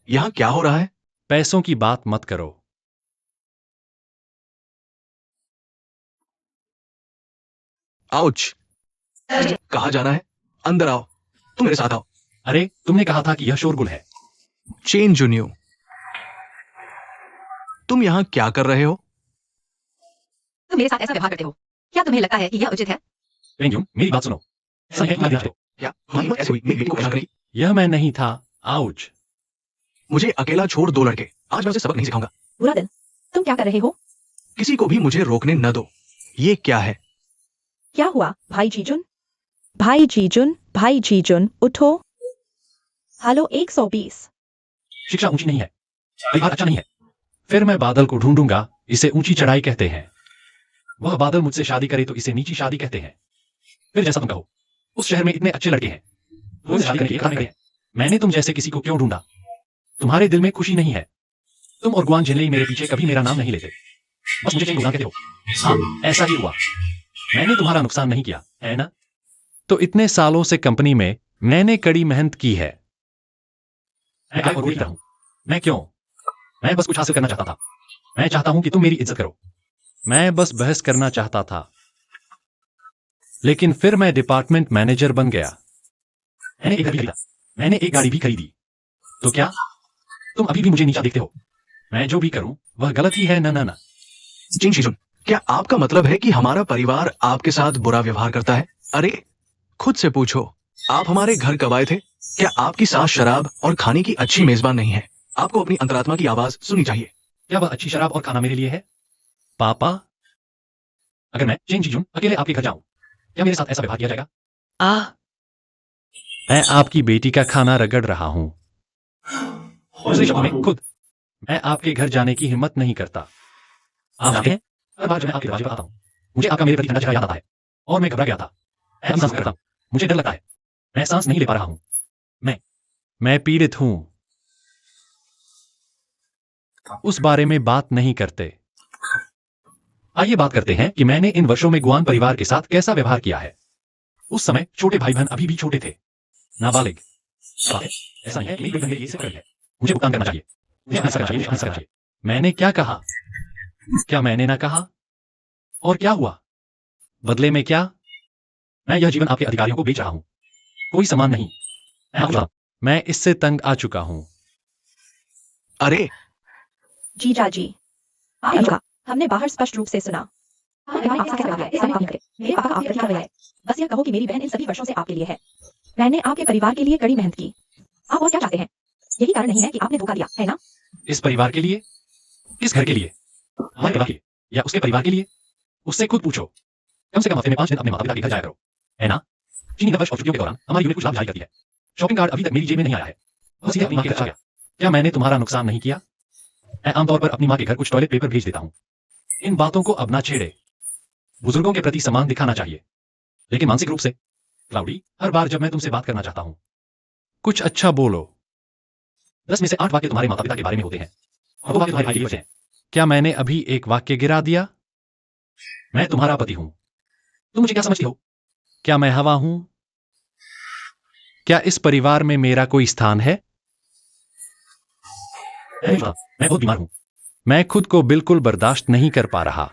यहाँ क्या हो रहा है? पैसों की बात मत करो। आउच! कहाँ जाना है? अंदर आओ। तुम मेरे साथ आओ। अरे, तुमने कहा था कि यह शोरगुल है। चेन जुनियो, तुम यहाँ क्या कर रहे हो? तुम मेरे साथ ऐसा व्यवहार करते हो, क्या तुम्हें लगता है कि यह उचित है? पेंगुइन, मेरी बात सुनो। ऐसा है कि तुम हो। क्या तुम्हारी हिम्मत ऐसे हुई मेरी बेटी को परेशान करने की? यह मैं नहीं था। आउच! मुझे अकेला छोड़ दो लड़के। आज मैं उसे सबक नहीं सिखाऊंगा। बुरा दिन। तुम क्या कर रहे हो? किसी को भी मुझे रोकने न दो। ये क्या है? क्या हुआ, भाई जीजुन? भाई जीजुन, उठो। हेलो 120। शिक्षा ऊंची नहीं है, परिवार अच्छा नहीं है। फिर मैं बादल को ढूंढूंगा, इसे ऊंची चढ़ाई कहते हैं। वह बादल मुझसे शादी करे तो इसे नीची शादी कहते हैं। फिर जैसा तुम कहो, उस शहर में इतने अच्छे लड़के हैं, वो इसे शादी करने के लिए कहाँ गए हैं? मैंने तुम जैसे किसी को क्यों ढूंढा? तुम्हारे दिल में खुशी नहीं है। तुम और गुआन जिनलेई मेरे पीछे कभी मेरा नाम नहीं लेते, बस मुझे चेंग गुआन कहते हो। हाँ, ऐसा ही हुआ। मैंने तुम्हारा नुकसान नहीं किया, है ना? तो इतने सालों से कंपनी में मैंने कड़ी मेहनत की है। मैं और वही रहूं। मैं क्यों? मैं बस कुछ हासिल करना चाहता था। मैं चाहता हूं कि तुम मेरी इज्जत करो। मैं बस बहस करना चाहता था, लेकिन फिर मैं डिपार्टमेंट मैनेजर बन गया। मैंने एक घर भी खरीदा, मैंने एक गाड़ी भी खरीदी। तो क्या तुम अभी भी मुझे नीचा देखते हो? मैं जो भी करूं वह गलत ही है। न न न जिंग शिजुन, क्या आपका मतलब है कि हमारा परिवार आपके साथ बुरा व्यवहार करता है? अरे, खुद से पूछो, आप हमारे घर कब आए थे? क्या आपकी सास शराब और खाने की अच्छी मेजबान नहीं है? आपको अपनी अंतरात्मा की आवाज सुननी चाहिए। क्या वह अच्छी शराब और खाना मेरे लिए है? पापा, अगर मैं चेंग जीजुन अकेले आपके घर जाऊं, क्या मेरे साथ ऐसा व्यवहार किया जाएगा? आ मैं आपकी बेटी का खाना रगड़ रहा हूं। दूसरे शब्दों में खुद मैं आपके घर जाने की हिम्मत नहीं करता। आप जानते हैं, हर बार जब मैं आपके दरवाजे पर आता हूं, मुझे आपका मेरे प्रति ठंडा चेहरा याद आता है और मैं घबरा गया था। मैं अभी सांस करता हूं, मुझे डर लगता है। मैं सांस नहीं ले पा रहा हूं। मैं पीड़ित हूं। उस बारे में बात नहीं करते। आइए बात करते हैं कि मैंने इन वर्षों में गुआन परिवार के साथ कैसा व्यवहार किया है। उस समय छोटे भाई बहन अभी भी छोटे थे, नाबालिग। बात है, ऐसा नहीं है कि मेरी बहन मेरे लिए सिर्फ है। मुझे भुगतान करना चाहिए, मुझे आंसर करना चाहिए, मुझे आंसर करना चाहिए। मैंने क्या कहा? क्या मैंने ना कहा? और क्या हुआ बदले में? क्या मैं यह जीवन आपके अधिकारियों को बेच रहा हूं? कोई सम्मान नहीं। मैं आपको बताऊं, मैं इससे तंग आ चुका हूं। अरे, जीजा जी, आपका हमने बाहर स्पष्ट रूप से सुना। हमारे पास आपसे क्या है, इस समय काम करें। मेरे पापा का आप प्रति क्या रवैया है? बस यह कहो कि मेरी बहन इन सभी वर्षों से आपके लिए है। मैंने आपके परिवार के लिए कड़ी मेहनत की। आप और क्या चाहते हैं? यही कारण नहीं है कि आपने धोखा दिया, है ना? इस परिवार के लिए? इस घर के लिए? हमारे परिवार के लिए या उसके परिवार के लिए? उससे खुद पूछो। कम से कम हफ्ते में 5 दिन अपने माता पिता के घर जाया करो, है ना? चीनी नववर्ष और छुट्टियों के दौरान हमारी यूनिट कुछ लाभ जारी करती है। शॉपिंग कार्ड अभी तक मेरी जेब में नहीं आया है, बस सीधे अपनी माँ के घर चला गया। क्या मैंने तुम्हारा नुकसान नहीं किया? मैं आमतौर पर अपनी माँ के घर कुछ टॉयलेट पेपर भेज देता हूँ। इन बातों को अब ना छेड़े। बुजुर्गों के प्रति सम्मान दिखाना चाहिए, लेकिन मानसिक रूप से। क्लाउडी, हर बार जब मैं तुमसे बात करना चाहता हूँ, कुछ अच्छा बोलो। 10 में से 8 वाक्य तुम्हारे माता पिता के बारे में होते हैं और 2 वाक्य तुम्हारे भाई के लिए बचे हैं। क्या मैंने अभी एक वाक्य गिरा दिया? मैं तुम्हारा पति हूं। तुम मुझे क्या समझती हो? क्या मैं हवा हूं? क्या इस परिवार में मेरा कोई स्थान है? मैं बहुत बीमार हूं। मैं खुद को बिल्कुल बर्दाश्त नहीं कर पा रहा।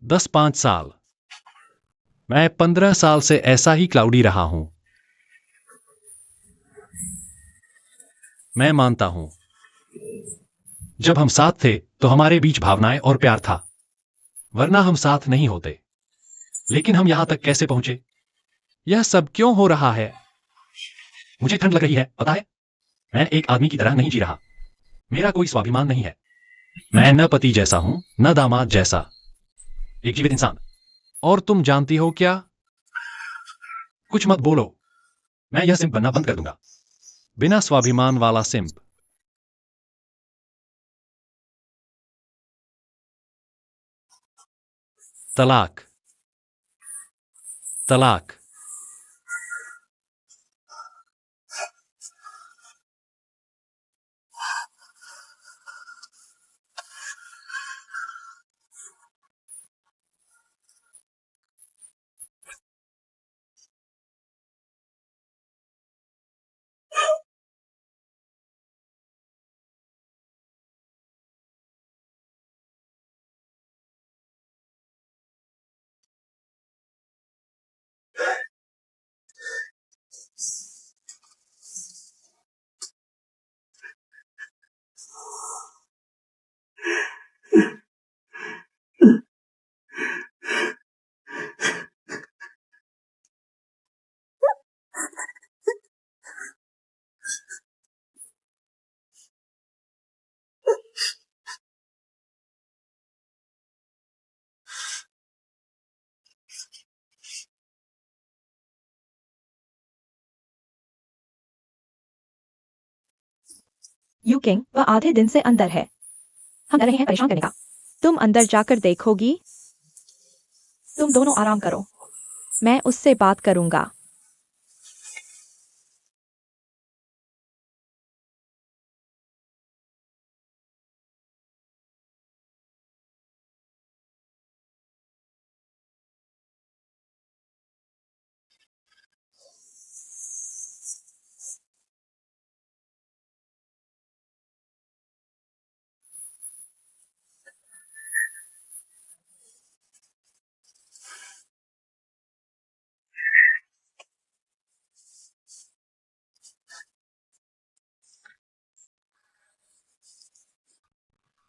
10-5 साल। मैं 15 साल से ऐसा ही क्लाउडी रहा हूं। मैं मानता हूं, जब हम साथ थे तो हमारे बीच भावनाएं और प्यार था, वरना हम साथ नहीं होते। लेकिन हम यहां तक कैसे पहुंचे? यह सब क्यों हो रहा है? मुझे ठंड लग रही है, पता है? मैं एक आदमी की तरह नहीं जी रहा। मेरा कोई स्वाभिमान नहीं है। मैं न पति जैसा हूं, न दामाद जैसा। एक जीवित इंसान। और तुम जानती हो क्या? कुछ मत बोलो। मैं यह सिंप बनना बंद कर दूंगा। बिना स्वाभिमान वाला सिंप। तलाक। तलाक। यू किंग वह आधे दिन से अंदर है। हम डर रहे हैं परेशान करने का। तुम अंदर जाकर देखोगी? तुम दोनों आराम करो, मैं उससे बात करूंगा।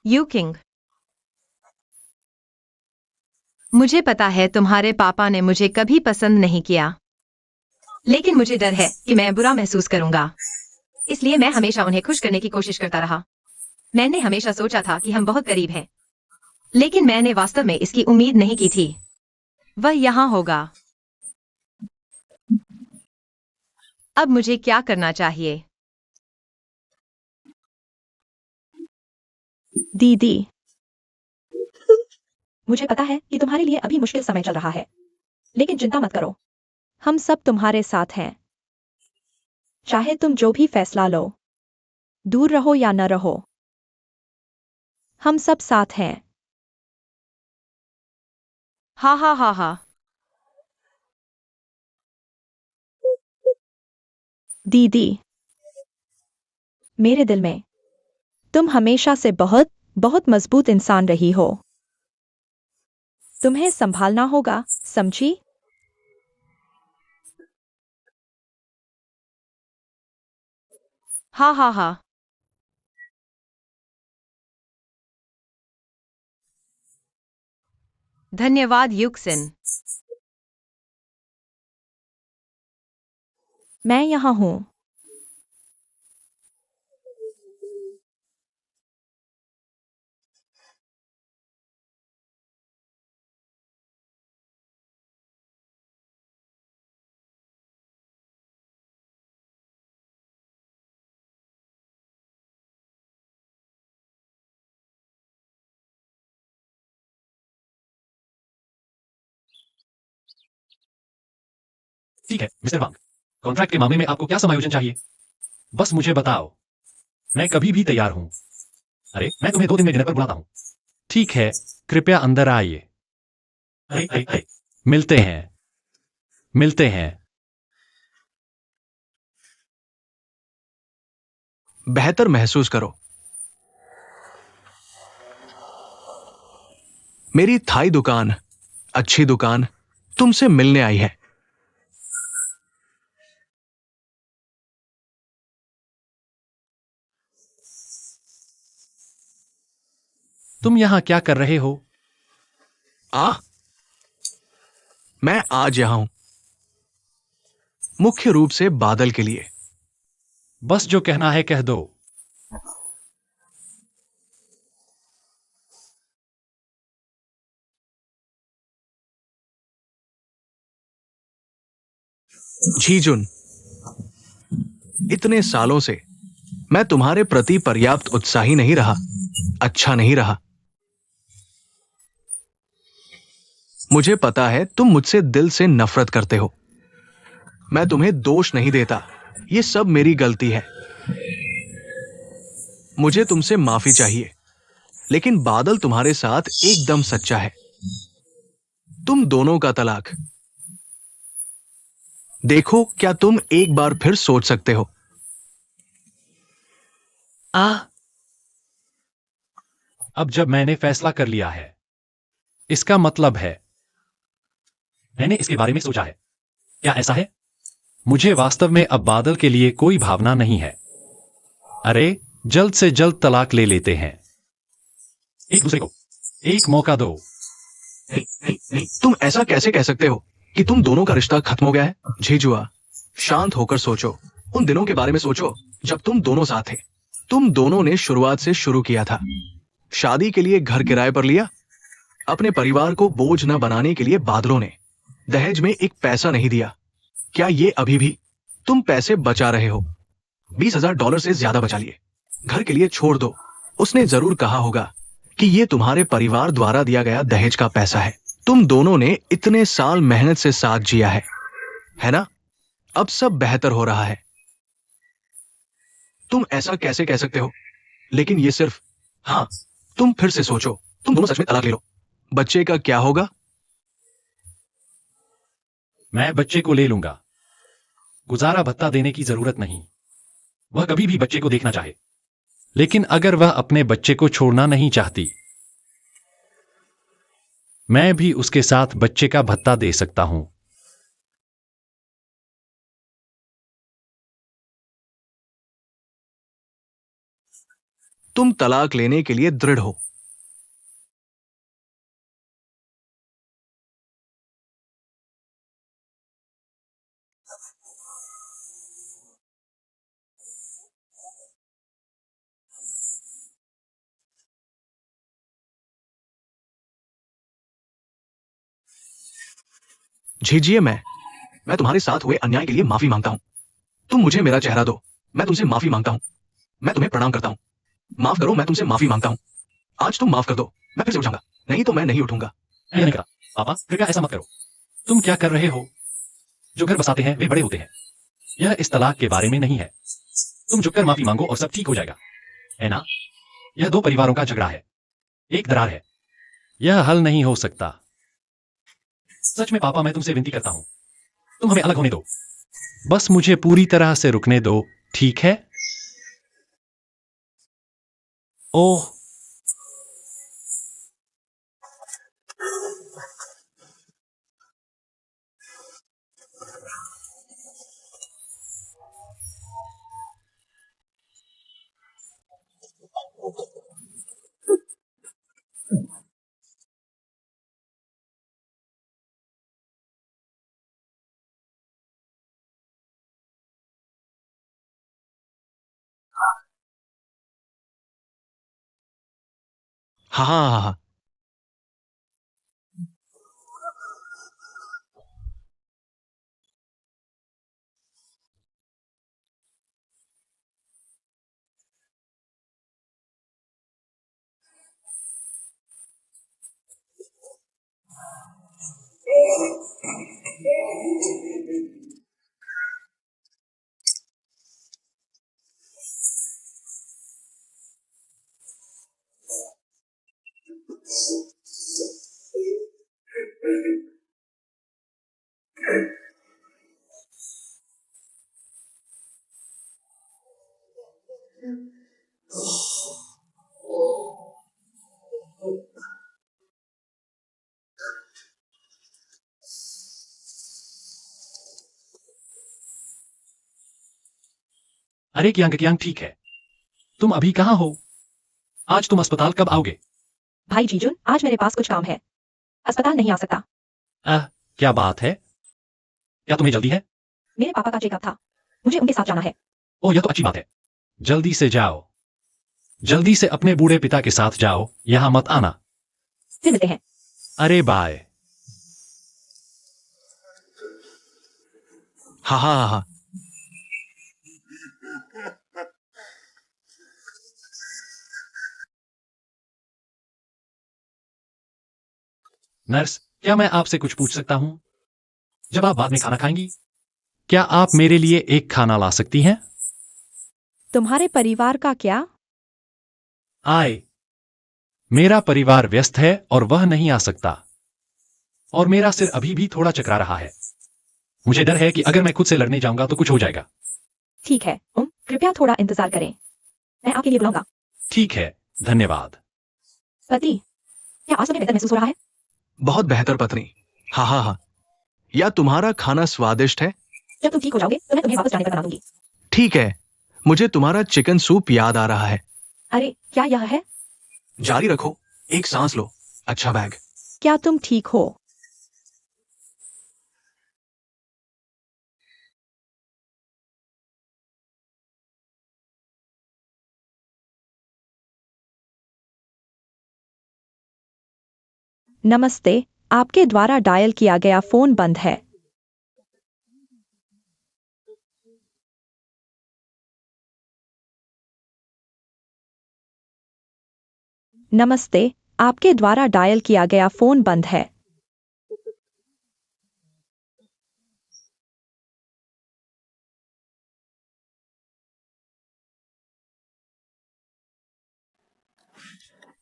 यू किंग, मुझे पता है तुम्हारे पापा ने मुझे कभी पसंद नहीं किया, लेकिन मुझे डर है कि मैं बुरा महसूस करूंगा, इसलिए मैं हमेशा उन्हें खुश करने की कोशिश करता रहा। मैंने हमेशा सोचा था कि हम बहुत करीब हैं, लेकिन मैंने वास्तव में इसकी उम्मीद नहीं की थी। वह यहाँ होगा। अब मुझे क्या करना चाहिए? दीदी, मुझे पता है कि तुम्हारे लिए अभी मुश्किल समय चल रहा है, लेकिन चिंता मत करो, हम सब तुम्हारे साथ हैं। चाहे तुम जो भी फैसला लो, दूर रहो या न रहो, हम सब साथ हैं। हा हा हा हा। दीदी, मेरे दिल में तुम हमेशा से बहुत बहुत मजबूत इंसान रही हो। तुम्हें संभालना होगा, समझी? हा हा हा। धन्यवाद युक्सिन। मैं यहाँ हूँ। ठीक है मिस्टर वांग, कॉन्ट्रैक्ट के मामले में आपको क्या समायोजन चाहिए? बस मुझे बताओ, मैं कभी भी तैयार हूं। अरे मैं तुम्हें 2 दिन में डिनर पर बुलाता हूं। ठीक है, कृपया अंदर आइए। अरे अरे अरे, मिलते हैं, मिलते हैं। बेहतर महसूस करो। मेरी थाई दुकान, अच्छी दुकान, तुमसे मिलने आई है। तुम यहां क्या कर रहे हो? मैं आज यहां हूं मुख्य रूप से बादल के लिए। बस जो कहना है कह दो। झीजुन, इतने सालों से मैं तुम्हारे प्रति पर्याप्त उत्साही नहीं रहा, अच्छा नहीं रहा। मुझे पता है तुम मुझसे दिल से नफरत करते हो। मैं तुम्हें दोष नहीं देता, ये सब मेरी गलती है। मुझे तुमसे माफी चाहिए, लेकिन बादल तुम्हारे साथ एकदम सच्चा है। तुम दोनों का तलाक। देखो, क्या तुम एक बार फिर सोच सकते हो? अब जब मैंने फैसला कर लिया है, इसका मतलब है मैंने इसके बारे में सोचा है। क्या ऐसा है? मुझे वास्तव में अब बादल के लिए कोई भावना नहीं है। अरे जल्द से जल्द तलाक ले लेते हैं। एक दूसरे को एक मौका दो। तुम ऐसा कैसे कह सकते हो कि तुम दोनों का रिश्ता खत्म हो गया है? झीजुआ, शांत होकर सोचो। उन दिनों के बारे में सोचो जब तुम दोनों साथ थे। तुम दोनों ने शुरुआत से शुरू किया था। शादी के लिए घर किराए पर लिया। अपने परिवार को बोझ न बनाने के लिए बादलों ने दहेज में एक पैसा नहीं दिया। क्या ये अभी भी तुम पैसे बचा रहे हो? $20,000 से ज्यादा बचा लिए। घर के लिए छोड़ दो। उसने जरूर कहा होगा कि ये तुम्हारे परिवार द्वारा दिया गया दहेज का पैसा है। तुम दोनों ने इतने साल मेहनत से साथ जिया है ना? अब सब बेहतर हो रहा है। तुम ऐसा कैसे कह सकते हो? लेकिन ये सिर्फ, हाँ, तुम फिर से सोचो, तुम दोनों सच में तलाक ले लो, बच्चे का क्या होगा? मैं बच्चे को ले लूंगा। गुजारा भत्ता देने की जरूरत नहीं। वह कभी भी बच्चे को देखना चाहे। लेकिन अगर वह अपने बच्चे को छोड़ना नहीं चाहती, मैं भी उसके साथ बच्चे का भत्ता दे सकता हूं। तुम तलाक लेने के लिए दृढ़ हो। झिझिए, मैं तुम्हारे साथ हुए अन्याय के लिए माफी मांगता हूं। तुम मुझे मेरा चेहरा दो, मैं तुमसे माफी मांगता हूं। मैं तुम्हें प्रणाम करता हूं। माफ करो, मैं तुमसे माफी मांगता हूं। आज तुम माफ कर दो, मैं फिर से उठाऊंगा, नहीं तो मैं नहीं उठूंगा। मैंने कहा, पापा कृपया ऐसा मत करो। तुम क्या कर रहे हो? जो घर बसाते हैं वे बड़े होते हैं। यह इस तलाक के बारे में नहीं है। तुम झुककर माफी मांगो और सब ठीक हो जाएगा, है ना? यह दो परिवारों का झगड़ा है, एक दरार है। यह हल नहीं हो सकता। सच में पापा, मैं तुमसे विनती करता हूं, तुम हमें अलग होने दो। बस मुझे पूरी तरह से रुकने दो, ठीक है? ओह, हाँ हाँ हाँ हाँ। अरे कियांग ठीक है। तुम अभी कहाँ हो? आज तुम अस्पताल कब आओगे? भाई जीजुन, आज मेरे पास कुछ काम है, अस्पताल नहीं आ सकता। क्या बात है? क्या तुम्हें जल्दी है? मेरे पापा का चेकअप था, मुझे उनके साथ जाना है। ओह, यह तो अच्छी बात है। जल्दी से जाओ। जल्दी से अपने बूढ़े पिता के साथ जाओ, यहां मत आना। फिर मिलते हैं। अरे बाय। हाँ हाँ हाँ हाँ। नर्स, क्या मैं आपसे कुछ पूछ सकता हूं? जब आप बाद में खाना खाएंगी, क्या आप मेरे लिए एक खाना ला सकती हैं? तुम्हारे परिवार का क्या? आए। मेरा परिवार व्यस्त है और वह नहीं आ सकता। और मेरा सिर अभी भी थोड़ा चकरा रहा है। मुझे डर है कि अगर मैं खुद से लड़ने जाऊंगा तो कुछ हो जाएगा। ठीक है, कृपया थोड़ा इंतजार करें, मैं आपके लिए बुलाऊंगा। ठीक है, धन्यवाद। पति, क्या आज तुम्हें बेहतर महसूस हो रहा है? बहुत बेहतर पत्नी। हाँ हाँ हाँ। या तुम्हारा खाना स्वादिष्ट है? जब तुम ठीक हो जाओगे तो मैं तुम्हें वापस जाने पर बना दूंगी। ठीक है, मुझे तुम्हारा चिकन सूप याद आ रहा है। अरे, क्या यह है? जारी रखो, एक सांस लो। अच्छा बैग। क्या तुम ठीक हो? नमस्ते, आपके द्वारा डायल किया गया फोन बंद है। नमस्ते, आपके द्वारा डायल किया गया फोन बंद है।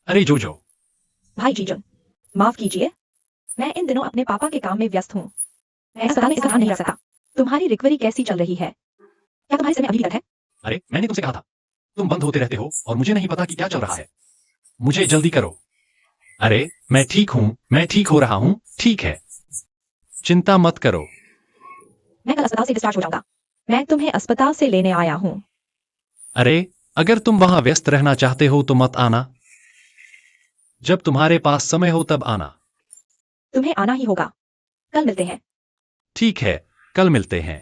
अरे जोजो, भाई जीजन, माफ कीजिए, मैं इन दिनों अपने पापा के काम में व्यस्त हूँ। मैं अस्पताल में इसका ध्यान नहीं रख सकता। तुम्हारी रिकवरी कैसी चल रही है? क्या तुम्हारे सर में अभी भी दर्द है? अरे मैंने तुमसे कहा था, तुम बंद होते रहते हो और मुझे नहीं पता कि क्या चल रहा है। मुझे जल्दी करो। अरे मैं ठीक हूँ, मैं ठीक हो रहा हूँ, ठीक है, चिंता मत करो। मैं कल अस्पताल से डिस्चार्ज हो जाऊंगा। मैं तुम्हें अस्पताल से लेने आया हूँ। अरे अगर तुम वहां व्यस्त रहना चाहते हो तो मत आना। जब तुम्हारे पास समय हो तब आना। तुम्हें आना ही होगा। कल मिलते हैं। ठीक है, कल मिलते हैं।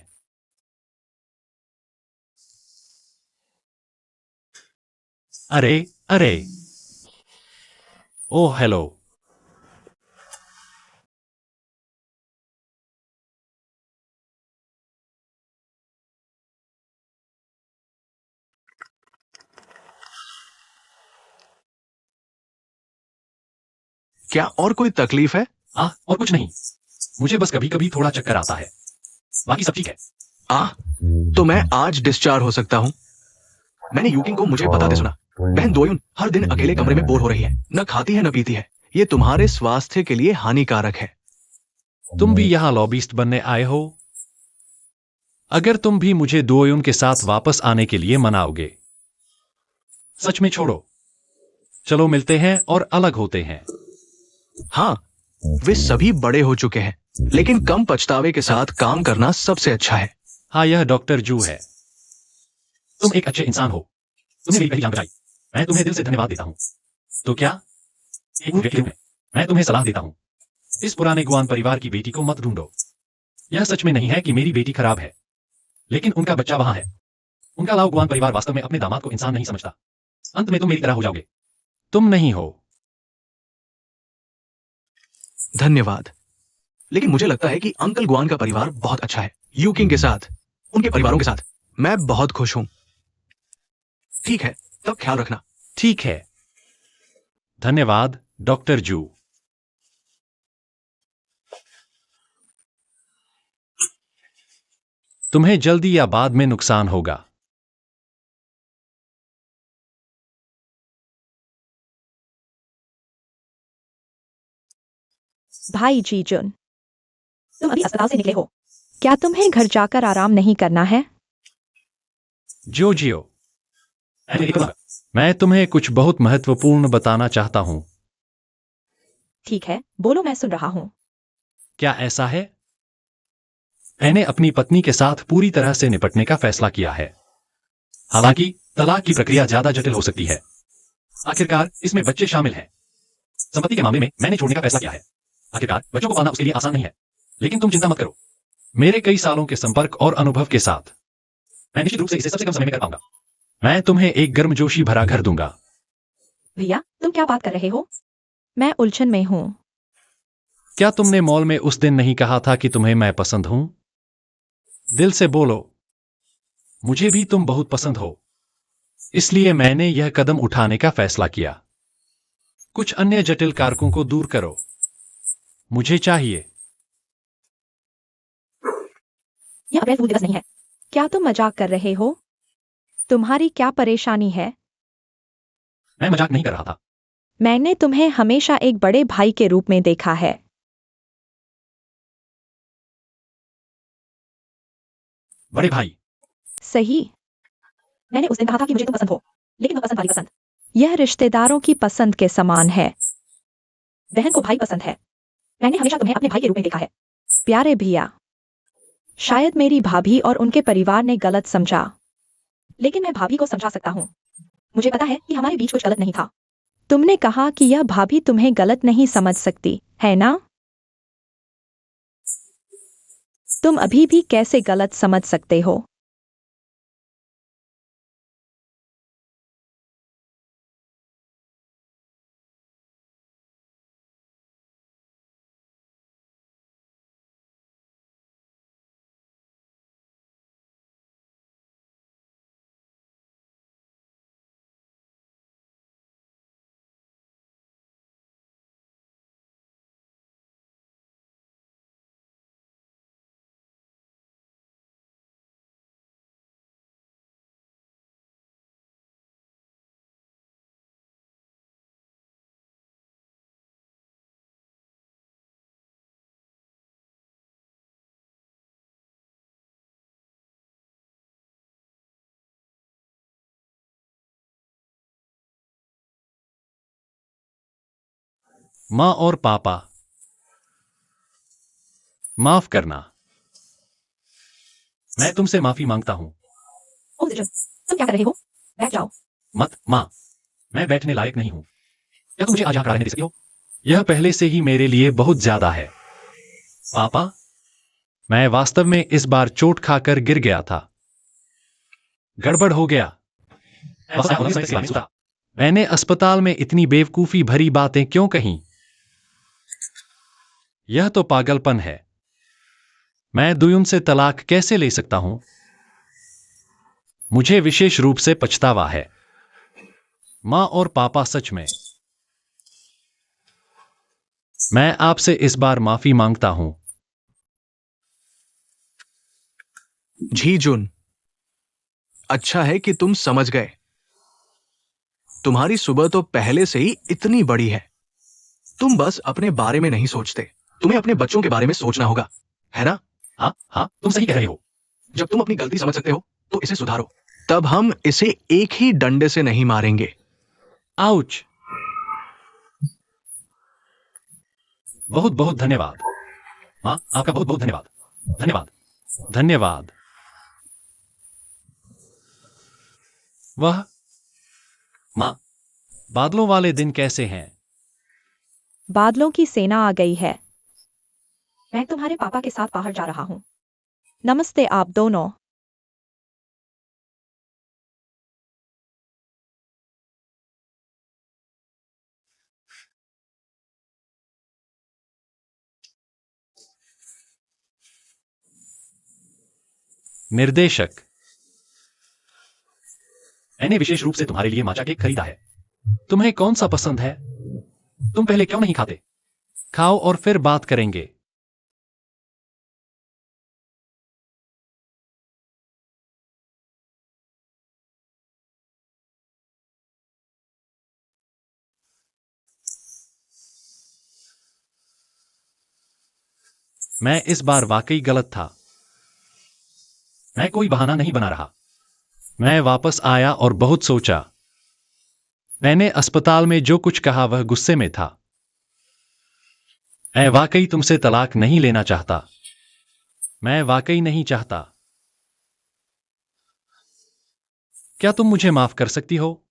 अरे अरे, ओह हेलो। क्या और कोई तकलीफ है? और कुछ नहीं, मुझे बस कभी कभी थोड़ा चक्कर आता है, बाकी सब ठीक है। आ तो मैं आज डिस्चार्ज हो सकता हूँ। मैंने यूकिंग को मुझे बताते सुना। बहन दोयुन हर दिन अकेले कमरे में बोर हो रही है, न खाती है न पीती है। ये तुम्हारे स्वास्थ्य के लिए हानिकारक है। तुम भी यहाँ लॉबिस्ट बनने आए हो? अगर तुम भी मुझे दोयुन के साथ वापस आने के लिए मनाओगे, सच में छोड़ो। चलो मिलते हैं और अलग होते हैं। हाँ, वे सभी बड़े हो चुके हैं, लेकिन कम पछतावे के साथ काम करना सबसे अच्छा है। हाँ, यह डॉक्टर जू है। तुम एक अच्छे इंसान हो, तुमने मेरी पहली जान बचाई। मैं तुम्हें दिल से धन्यवाद देता हूँ। तो क्या एक व्यक्ति हूं मैं तुम्हें सलाह देता हूँ, इस पुराने गुआन परिवार की बेटी को मत ढूंढो। यह सच में नहीं है कि मेरी बेटी खराब है, लेकिन उनका बच्चा वहां है। उनका लाओ गुआन परिवार वास्तव में अपने दामाद को इंसान नहीं समझता। अंत में तुम मेरी तरह हो जाओगे। तुम नहीं हो। धन्यवाद, लेकिन मुझे लगता है कि अंकल गुआन का परिवार बहुत अच्छा है। यूकिंग के साथ, उनके परिवारों के साथ मैं बहुत खुश हूँ। ठीक है, तब ख्याल रखना। ठीक है, धन्यवाद डॉक्टर जू। तुम्हें जल्दी या बाद में नुकसान होगा। भाई जीजन, तुम अभी अस्पताल से निकले हो। क्या तुम्हें घर जाकर आराम नहीं करना है? जियो, मैं तुम्हें कुछ बहुत महत्वपूर्ण बताना चाहता हूं। ठीक है, बोलो, मैं सुन रहा हूँ। क्या ऐसा है? मैंने अपनी पत्नी के साथ पूरी तरह से निपटने का फैसला किया है। हालांकि तलाक की प्रक्रिया ज्यादा जटिल हो सकती है। आखिरकार इसमें बच्चे शामिल हैं। संपत्ति के मामले में मैंने छोड़ने का फैसला किया है। आखिरकार बच्चों को पालना उसके लिए आसान नहीं है, लेकिन तुम चिंता मत करो। मेरे कई सालों के संपर्क और अनुभव के साथ मैं निश्चित रूप से इसे सबसे कम समय में कर पाऊंगा। मैं तुम्हें एक गर्मजोशी भरा घर दूंगा। भैया, तुम क्या बात कर रहे हो? मैं उलझन में हूँ। क्या तुमने मॉल में उस दिन नहीं कहा था कि तुम्हें मैं पसंद हूं? दिल से बोलो, मुझे भी तुम बहुत पसंद हो। इसलिए मैंने यह कदम उठाने का फैसला किया। कुछ अन्य जटिल कारकों को दूर करो। मुझे चाहिए। यह अप्रैल फूल दिवस नहीं है। क्या तुम मजाक कर रहे हो? तुम्हारी क्या परेशानी है? मैं मजाक नहीं कर रहा था। मैंने तुम्हें हमेशा एक बड़े भाई के रूप में देखा है। बड़े भाई? सही। मैंने उस दिन कहा था कि मुझे तुम पसंद हो, लेकिन वह पसंद वाली पसंद। यह रिश्तेदारों की पसंद के समान है। बहन को भाई पसंद है। मैंने हमेशा तुम्हें अपने भाई के रूप में देखा है। प्यारे भैया, शायद मेरी भाभी और उनके परिवार ने गलत समझा, लेकिन मैं भाभी को समझा सकता हूँ। मुझे पता है कि हमारे बीच कुछ गलत नहीं था। तुमने कहा कि यह भाभी तुम्हें गलत नहीं समझ सकती, है ना? तुम अभी भी कैसे गलत समझ सकते हो? माँ और पापा, माफ करना। मैं तुमसे माफी मांगता हूं। ओह जिजन, तुम क्या कर रहे हो? बैठ जाओ। मत माँ, मैं बैठने लायक नहीं हूं। क्या तुम मुझे आज यहाँ खड़ा रहने दे सकती हो? यह पहले से ही मेरे लिए बहुत ज्यादा है। पापा, मैं वास्तव में इस बार चोट खाकर गिर गया था। गड़बड़ हो गया। मैंने अस्पताल में इतनी बेवकूफी भरी बातें क्यों कहीं? यह तो पागलपन है। मैं दुयुन से तलाक कैसे ले सकता हूं? मुझे विशेष रूप से पछतावा है। माँ और पापा, सच में मैं आपसे इस बार माफी मांगता हूं। जी जुन, अच्छा है कि तुम समझ गए। तुम्हारी सुबह तो पहले से ही इतनी बड़ी है। तुम बस अपने बारे में नहीं सोचते, तुम्हें अपने बच्चों के बारे में सोचना होगा, है ना? हाँ हाँ, तुम सही कह रहे हो। जब तुम अपनी गलती समझ सकते हो तो इसे सुधारो। तब हम इसे एक ही डंडे से नहीं मारेंगे। आउच। बहुत बहुत धन्यवाद माँ, आपका बहुत बहुत धन्यवाद। धन्यवाद धन्यवाद। वह माँ, बादलों वाले दिन कैसे हैं? बादलों की सेना आ गई है। मैं तुम्हारे पापा के साथ बाहर जा रहा हूँ। नमस्ते आप दोनों। निर्देशक, मैंने विशेष रूप से तुम्हारे लिए माचा केक खरीदा है। तुम्हें कौन सा पसंद है? तुम पहले क्यों नहीं खाते? खाओ और फिर बात करेंगे। मैं इस बार वाकई गलत था। मैं कोई बहाना नहीं बना रहा। मैं वापस आया और बहुत सोचा। मैंने अस्पताल में जो कुछ कहा वह गुस्से में था। मैं वाकई तुमसे तलाक नहीं लेना चाहता। मैं वाकई नहीं चाहता। क्या तुम मुझे माफ कर सकती हो?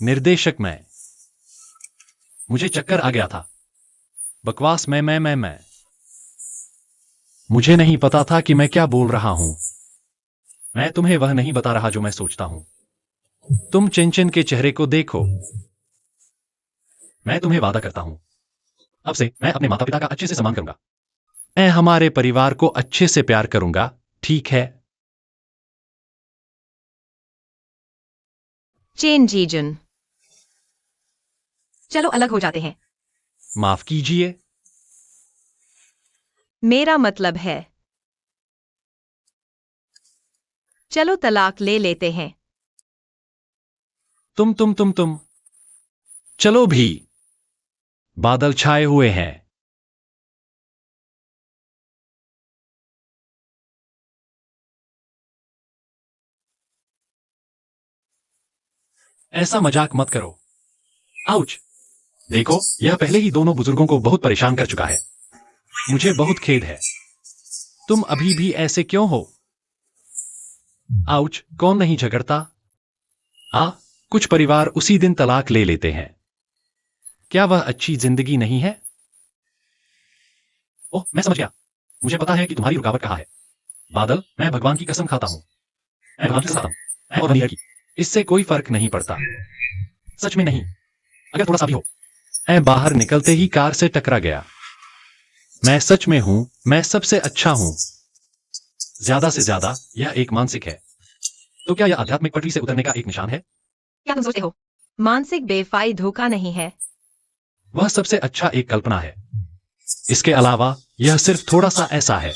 निर्देशक, मुझे चक्कर आ गया था। बकवास मैं मुझे नहीं पता था कि मैं क्या बोल रहा हूं। मैं तुम्हें वह नहीं बता रहा जो मैं सोचता हूं। तुम चिंचिन के चेहरे को देखो। मैं तुम्हें वादा करता हूं, अब से मैं अपने माता पिता का अच्छे से सम्मान करूंगा। मैं हमारे परिवार को अच्छे से प्यार करूंगा, ठीक है? चेन जीजुन, चलो अलग हो जाते हैं। माफ कीजिए। मेरा मतलब है, चलो तलाक ले लेते हैं। तुम चलो भी। बादल छाए हुए हैं। ऐसा मजाक मत करो। आउच। देखो, यह पहले ही दोनों बुजुर्गों को बहुत परेशान कर चुका है। मुझे बहुत खेद है। तुम अभी भी ऐसे क्यों हो? आउच, कौन नहीं झगड़ता? कुछ परिवार उसी दिन तलाक ले लेते हैं। क्या वह अच्छी जिंदगी नहीं है? ओह, मैं समझ गया। मुझे पता है कि तुम्हारी रुकावट कहाँ है। बादल, मैं भगवान की कसम खाता हूं। मैं भगवान की कसम खाता हूं। मैं और वह लड़की, इससे कोई फर्क नहीं पड़ता। सच में नहीं, अगर थोड़ा सा भी हो। मैं बाहर निकलते ही कार से टकरा गया। मैं सच में हूं, मैं सबसे अच्छा हूं। ज्यादा से ज्यादा यह एक मानसिक है। तो क्या यह आध्यात्मिक पटरी से उतरने का एक निशान है? क्या तुम सोचते हो मानसिक बेफाई धोखा नहीं है? वह सबसे अच्छा एक कल्पना है। इसके अलावा यह सिर्फ थोड़ा सा ऐसा है।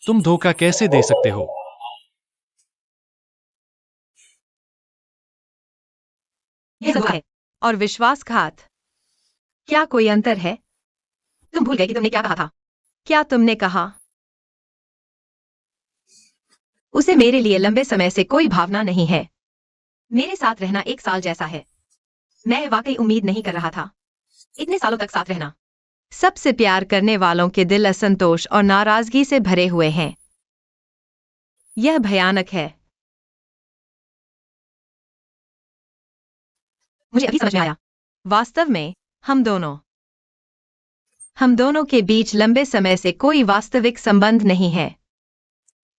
तुम धोखा कैसे दे सकते हो? यह धोखा है और विश्वासघात। क्या कोई अंतर है? तुम भूल गए कि तुमने क्या कहा था? क्या तुमने कहा? उसे मेरे लिए लंबे समय से कोई भावना नहीं है। मेरे साथ रहना 1 साल जैसा है। मैं वाकई उम्मीद नहीं कर रहा था इतने सालों तक साथ रहना। सबसे प्यार करने वालों के दिल असंतोष और नाराजगी से भरे हुए हैं। यह भयानक है। मुझे अभी समझ में आया। वास्तव में हम दोनों के बीच लंबे समय से कोई वास्तविक संबंध नहीं है।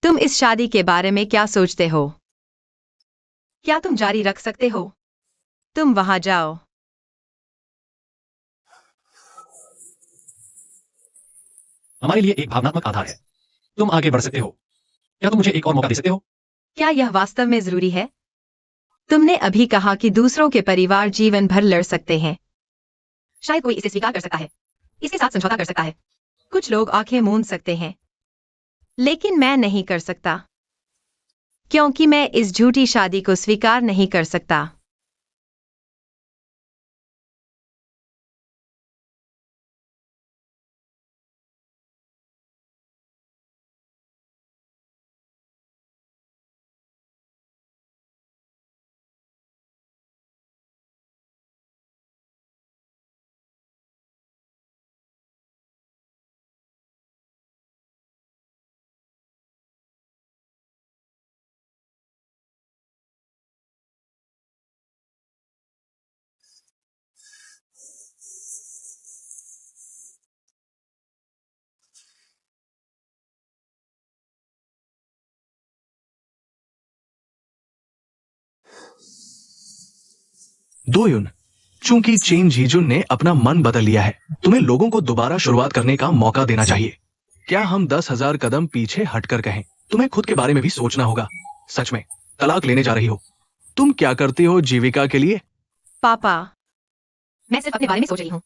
तुम इस शादी के बारे में क्या सोचते हो? क्या तुम जारी रख सकते हो? तुम वहां जाओ। हमारे लिए एक भावनात्मक आधार है। तुम आगे बढ़ सकते हो। क्या तुम मुझे एक और मौका दे सकते हो? क्या यह वास्तव में जरूरी है? तुमने अभी कहा कि दूसरों के परिवार जीवन भर लड़ सकते हैं। शायद कोई इसे स्वीकार कर सकता है, इसके साथ समझौता कर सकता है। कुछ लोग आंखें मूंद सकते हैं, लेकिन मैं नहीं कर सकता, क्योंकि मैं इस झूठी शादी को स्वीकार नहीं कर सकता। दोयुन, चूंकि चेन जीजुन ने अपना मन बदल लिया है, तुम्हें लोगों को दोबारा शुरुआत करने का मौका देना चाहिए। क्या हम 10,000 कदम पीछे हटकर कहें? तुम्हें खुद के बारे में भी सोचना होगा। सच में, तलाक लेने जा रही हो। तुम क्या करती हो जीविका के लिए? पापा, मैं सिर्फ अपने बारे में सोच रही हूँ।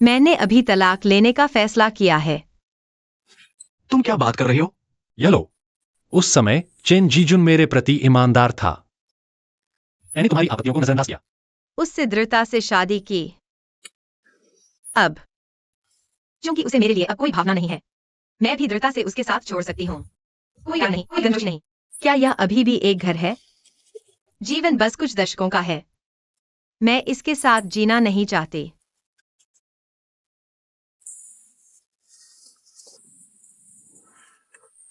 मैंने अभी तलाक लेने का फैसला किया है। तुम क्या बात कर रही हो? यह लो। उस समय चेन जीजुन मेरे प्रति ईमानदार था। मैंने तुम्हारी आपत्तियों को नजरअंदाज किया। उससे दृढ़ता से शादी की। अब क्योंकि उसे मेरे लिए अब कोई भावना नहीं है, मैं भी दृढ़ता से उसके साथ छोड़ सकती हूँ। कोई डर नहीं, कोई गंजोशी नहीं। क्या यह अभी भी एक घर है? जीवन बस कुछ दशकों का है। मैं इसके साथ जीना नहीं चाहती।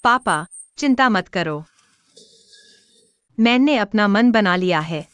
पापा, चिंता मत करो। मैंने अपना मन बना लिया है।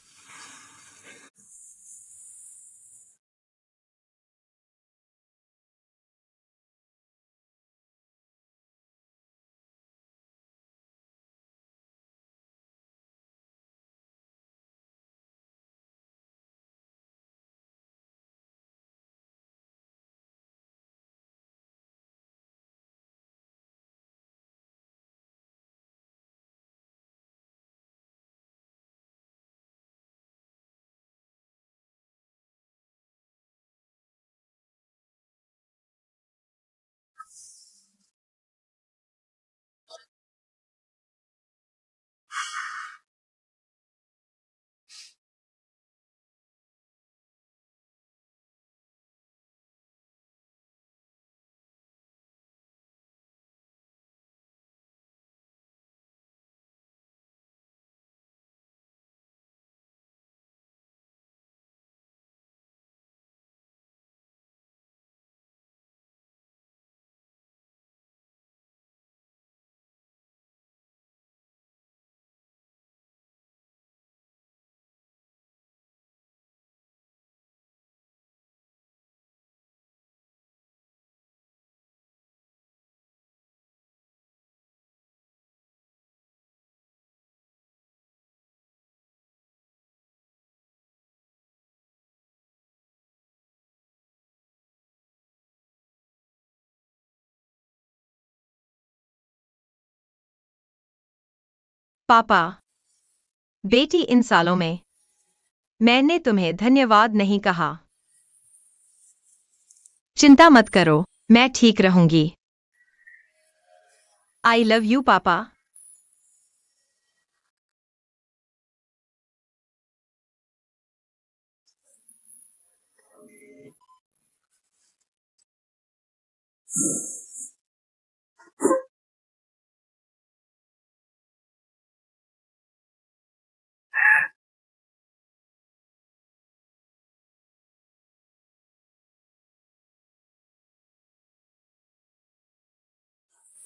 पापा, बेटी, इन सालों में मैंने तुम्हें धन्यवाद नहीं कहा। चिंता मत करो, मैं ठीक रहूंगी। आई लव यू पापा।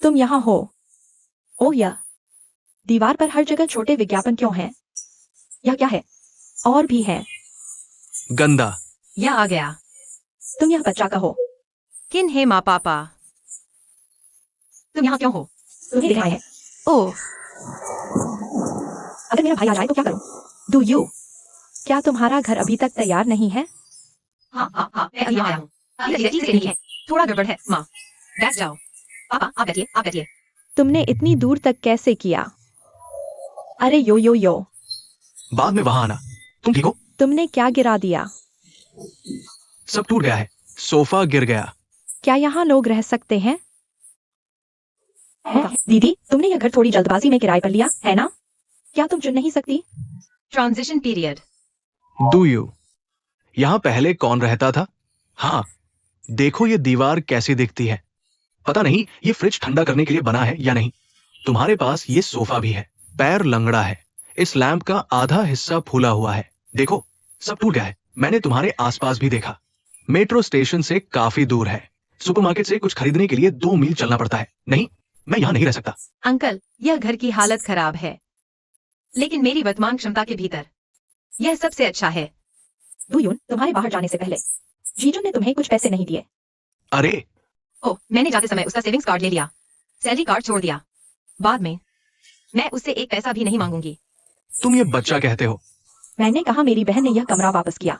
तुम यहाँ हो। ओह यह दीवार पर हर जगह छोटे विज्ञापन क्यों हैं? यह क्या है? और भी है। गंदा। यह आ गया। तुम यह बच्चा का हो। किन है माँ पापा? तुम यहाँ क्यों हो? तुम्हें दिखाई है। ओह, अगर मेरा भाई आ जाए तो क्या करूं? Do you? क्या तुम्हारा घर अभी तक तैयार नहीं है? हाँ हाँ हाँ, मैं अभी यहाँ आया हूँ। धीरे धीरे नहीं है, थोड़ा गड़बड़ है माँ। बैठ जाओ। पापा आप बैठिए, आप बैठिए। तुमने इतनी दूर तक कैसे किया? अरे यो यो यो, बाद में वहां आना। तुम ठीक हो? तुमने क्या गिरा दिया? सब टूट गया है। सोफा गिर गया। क्या यहाँ लोग रह सकते हैं? दीदी, तुमने यह घर थोड़ी जल्दबाजी में किराए पर लिया है ना? क्या तुम चुन नहीं सकती? Transition period. Do you? यहाँ पहले कौन रहता था? हाँ, देखो ये दीवार कैसी दिखती है। पता नहीं ये फ्रिज ठंडा करने के लिए बना है या नहीं। तुम्हारे पास ये सोफा भी है। पैर लंगड़ा है। इस लैंप का आधा हिस्सा फूला हुआ है। देखो, सब टूट गया है। मैंने तुम्हारे आसपास भी देखा। मेट्रो स्टेशन से काफी दूर है। सुपरमार्केट से कुछ खरीदने के लिए 2 मील चलना पड़ता है। नहीं, मैं यहाँ नहीं रह सकता। अंकल, यह घर की हालत खराब है, लेकिन मेरी वर्तमान क्षमता के भीतर यह सबसे अच्छा है। दुयून, तुम्हारे बाहर जाने से पहले जीजू ने तुम्हें कुछ पैसे नहीं दिए। अरे, ओह, मैंने जाते समय उसका सेविंग्स कार्ड ले लिया, सैलरी कार्ड छोड़ दिया। बाद में मैं उससे एक पैसा भी नहीं मांगूंगी। तुम ये बच्चा कहते हो। मैंने कहा मेरी बहन ने यह कमरा वापस किया।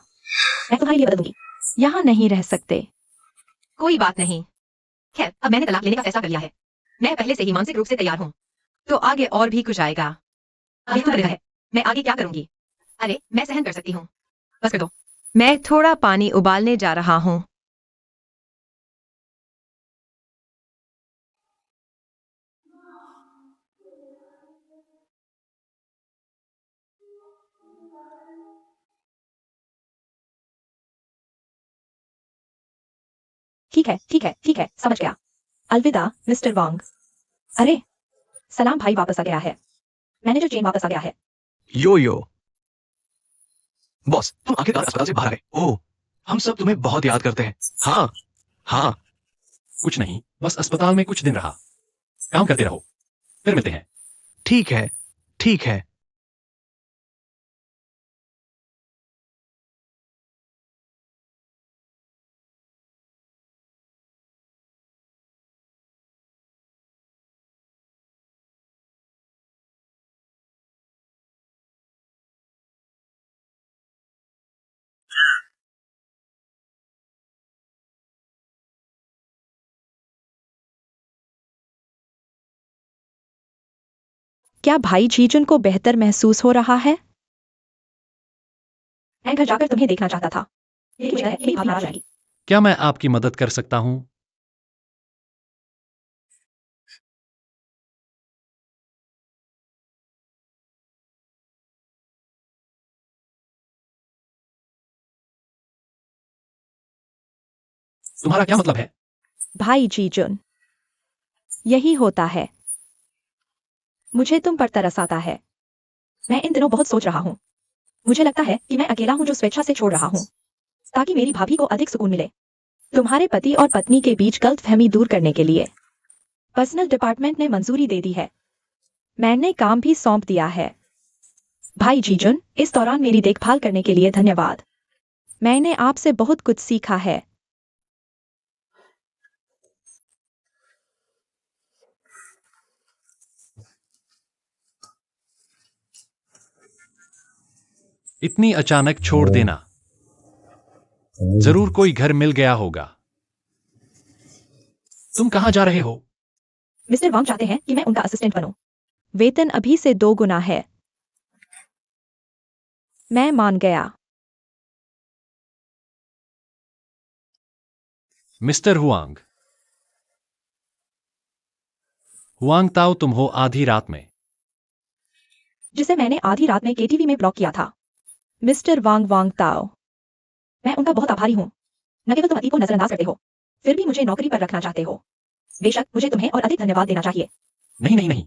मैं तुम्हारे लिए बदल दूंगी। यहाँ नहीं रह सकते। कोई बात नहीं। खैर, अब मैंने तलाक लेने का फैसला कर लिया है। मैं पहले से ही मानसिक रूप से तैयार हूँ, तो आगे और भी कुछ आएगा। अभी तो है, मैं आगे क्या करूंगी? अरे, मैं सहन कर सकती हूँ, बस कर दो। मैं थोड़ा पानी उबालने जा रहा हूँ। ठीक है, ठीक है, ठीक है, समझ गया। अलविदा, मिस्टर वांग। अरे, सलाम भाई वापस आ गया है। मैनेजर चेन वापस आ गया है। यो यो। बॉस, तुम आखिरकार अस्पताल से बाहर आ गए। ओह, हम सब तुम्हें बहुत याद करते हैं। हाँ हाँ। कुछ नहीं, बस अस्पताल में कुछ दिन रहा। काम करते रहो, फिर मिलते हैं। ठीक है, ठीक है। क्या भाई जीजन को बेहतर महसूस हो रहा है? मैं घर जाकर तुम्हें देखना चाहता था, लेकिन मुझे लगा कि मेरी भाभी नाराज हो जाएगी। क्या मैं आपकी मदद कर सकता हूँ? तुम्हारा क्या मतलब है? भाई जीजन, यही होता है। मुझे तुम पर तरस आता है। मैं इन दिनों बहुत सोच रहा हूँ। मुझे लगता है कि मैं अकेला हूँ जो स्वेच्छा से छोड़ रहा हूँ, ताकि मेरी भाभी को अधिक सुकून मिले। तुम्हारे पति और पत्नी के बीच गलतफहमी दूर करने के लिए पर्सनल डिपार्टमेंट ने मंजूरी दे दी है। मैंने काम भी सौंप दिया है। भाई जीजन, इस दौरान मेरी देखभाल करने के लिए धन्यवाद। मैंने आपसे बहुत कुछ सीखा है। इतनी अचानक छोड़ देना। जरूर कोई घर मिल गया होगा। तुम कहाँ जा रहे हो? मिस्टर वांग चाहते हैं कि मैं उनका असिस्टेंट बनूं। वेतन अभी से 2 गुना है। मैं मान गया। Mister Huang. हुआंग ताओ, तुम हो आधी रात में। जिसे मैंने आधी रात में केटीवी में ब्लॉक किया था। मिस्टर वांग वांग ताओ, मैं उनका बहुत आभारी हूँ। न केवल तुम अतीत को नजरअंदाज करते हो, फिर भी मुझे नौकरी पर रखना चाहते हो। बेशक मुझे तुम्हें और अधिक धन्यवाद देना चाहिए। नहीं नहीं नहीं,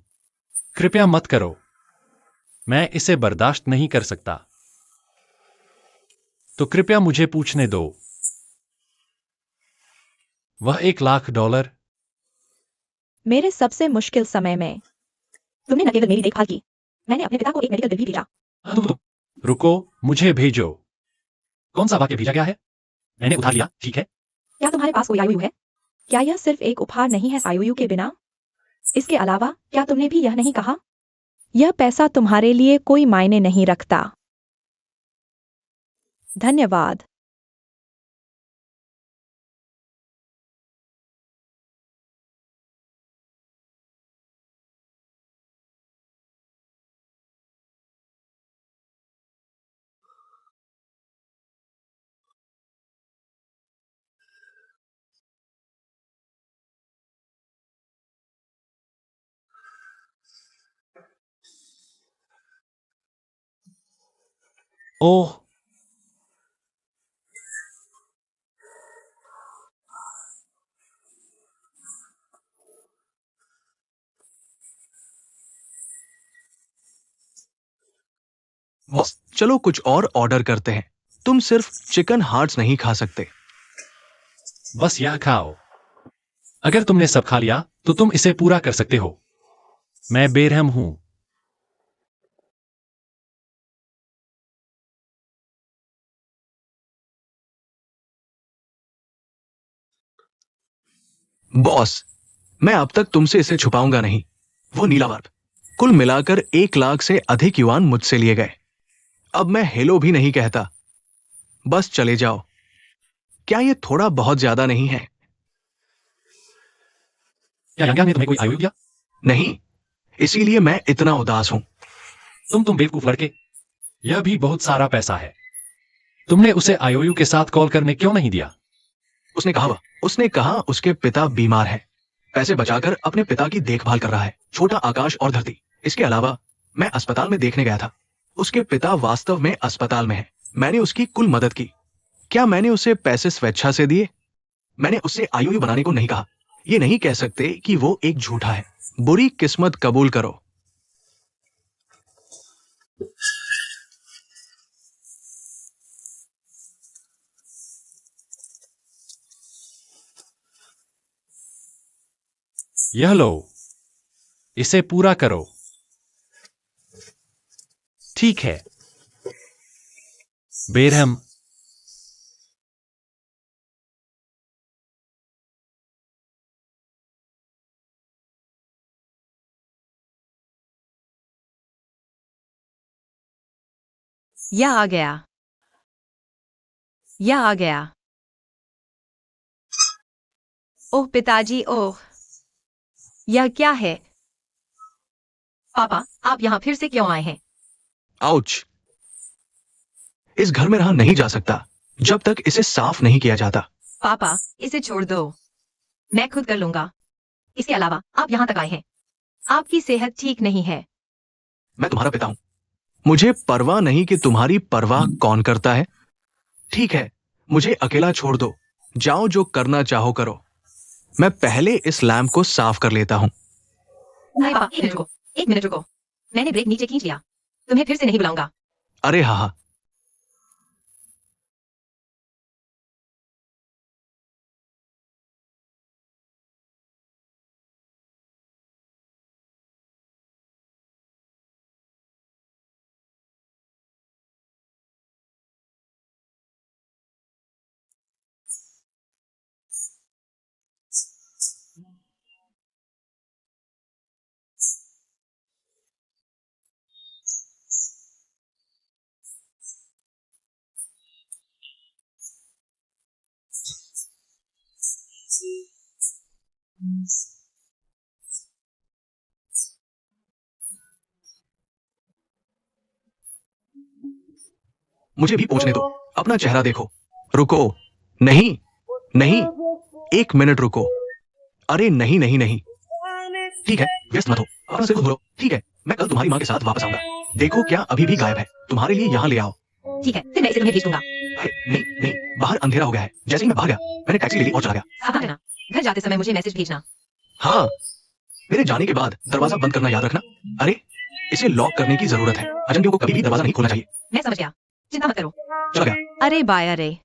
कृपया मत करो। मैं इसे बर्दाश्त नहीं कर सकता। तो कृपया मुझे पूछने दो। वह $1 लाख। मेरे सबसे मुश्किल समय में तुमने न केवल मेरी देखभाल की, मैंने अपने पिता को एक मेडिकल बिल भी भेजा। तुम रुको, मुझे भेजो। कौन सा वाक्य भेजा गया है? मैंने उधार लिया, ठीक है। क्या तुम्हारे पास कोई आईओयू है? क्या यह सिर्फ एक उपहार नहीं है आईओयू के बिना? इसके अलावा क्या तुमने भी यह नहीं कहा? यह पैसा तुम्हारे लिए कोई मायने नहीं रखता। धन्यवाद। ओह, बॉस, चलो कुछ और ऑर्डर करते हैं। तुम सिर्फ चिकन हार्ट्स नहीं खा सकते। बस यह खाओ। अगर तुमने सब खा लिया तो तुम इसे पूरा कर सकते हो। मैं बेरहम हूं। बॉस, मैं अब तक तुमसे इसे छुपाऊंगा नहीं। वो नीला बल्ब, कुल मिलाकर 1 लाख से अधिक युआन मुझसे लिए गए। अब मैं हेलो भी नहीं कहता। बस चले जाओ। क्या ये थोड़ा बहुत ज्यादा नहीं है? क्या यांग्यांग ने तुम्हें कोई आयु दिया? नहीं, इसीलिए मैं इतना उदास हूं। तुम बेवकूफ लड़के। यह भी बहुत सारा पैसा है। तुमने उसे आईओयू के साथ कॉल करने क्यों नहीं दिया? उसने कहा उसके पिता बीमार है। पैसे बचाकर अपने पिता की देखभाल कर रहा है। छोटा आकाश और धरती। इसके अलावा मैं अस्पताल में देखने गया था। उसके पिता वास्तव में अस्पताल में है। मैंने उसकी कुल मदद की। क्या मैंने उसे पैसे स्वेच्छा से दिए? मैंने उससे आईओयू बनाने को नहीं कहा। ये नहीं कह सकते कि वो एक झूठा है। बुरी किस्मत कबूल करो। यह लो, इसे पूरा करो। ठीक है। बेरहम। यह आ गया। यह आ गया। ओह पिताजी, ओह, यह क्या है? पापा, आप यहाँ फिर से क्यों आए हैं? आउच। इस घर में रहा नहीं जा सकता जब तक इसे साफ नहीं किया जाता। पापा, इसे छोड़ दो। मैं खुद कर लूंगा। इसके अलावा आप यहाँ तक आए हैं। आपकी सेहत ठीक नहीं है। मैं तुम्हारा पिता हूं। मुझे परवाह नहीं कि तुम्हारी परवाह कौन करता है। ठीक है, मुझे अकेला छोड़ दो। जाओ, जो करना चाहो करो। मैं पहले इस लैम्प को साफ कर लेता हूं। अरे पापा, एक मिनट रुको। एक मिनट रुको। मैंने ब्रेक नीचे खींच लिया। तुम्हें फिर से नहीं बुलाऊंगा। अरे हाँ हाँ। मुझे भी पूछने दो। अपना चेहरा देखो। रुको। नहीं, नहीं, 1 मिनट रुको। अरे नहीं नहीं नहीं। ठीक है, व्यस्त मत हो। अपना सिर खुद धो लो। ठीक है, मैं कल तुम्हारी माँ के साथ वापस आऊंगा। देखो क्या अभी भी गायब है। तुम्हारे लिए यहाँ ले आओ। ठीक है, फिर मैं इसे तुम्हें भेज दूंगा। अरे नहीं नहीं, बाहर अंधेरा हो गया है। जैसे ही मैं बाहर गया, मैंने टैक्सी ले ली और चला गया। सावधान रहना। घर जाते समय मुझे मैसेज भेजना। हाँ, मेरे जाने के बाद दरवाजा बंद करना याद रखना। अरे, इसे लॉक करने की जरूरत है। अजनबियों को कभी भी दरवाजा नहीं खोलना चाहिए। मैं समझ गया। चिंता मत करो। चला गया। अरे बाय, अरे।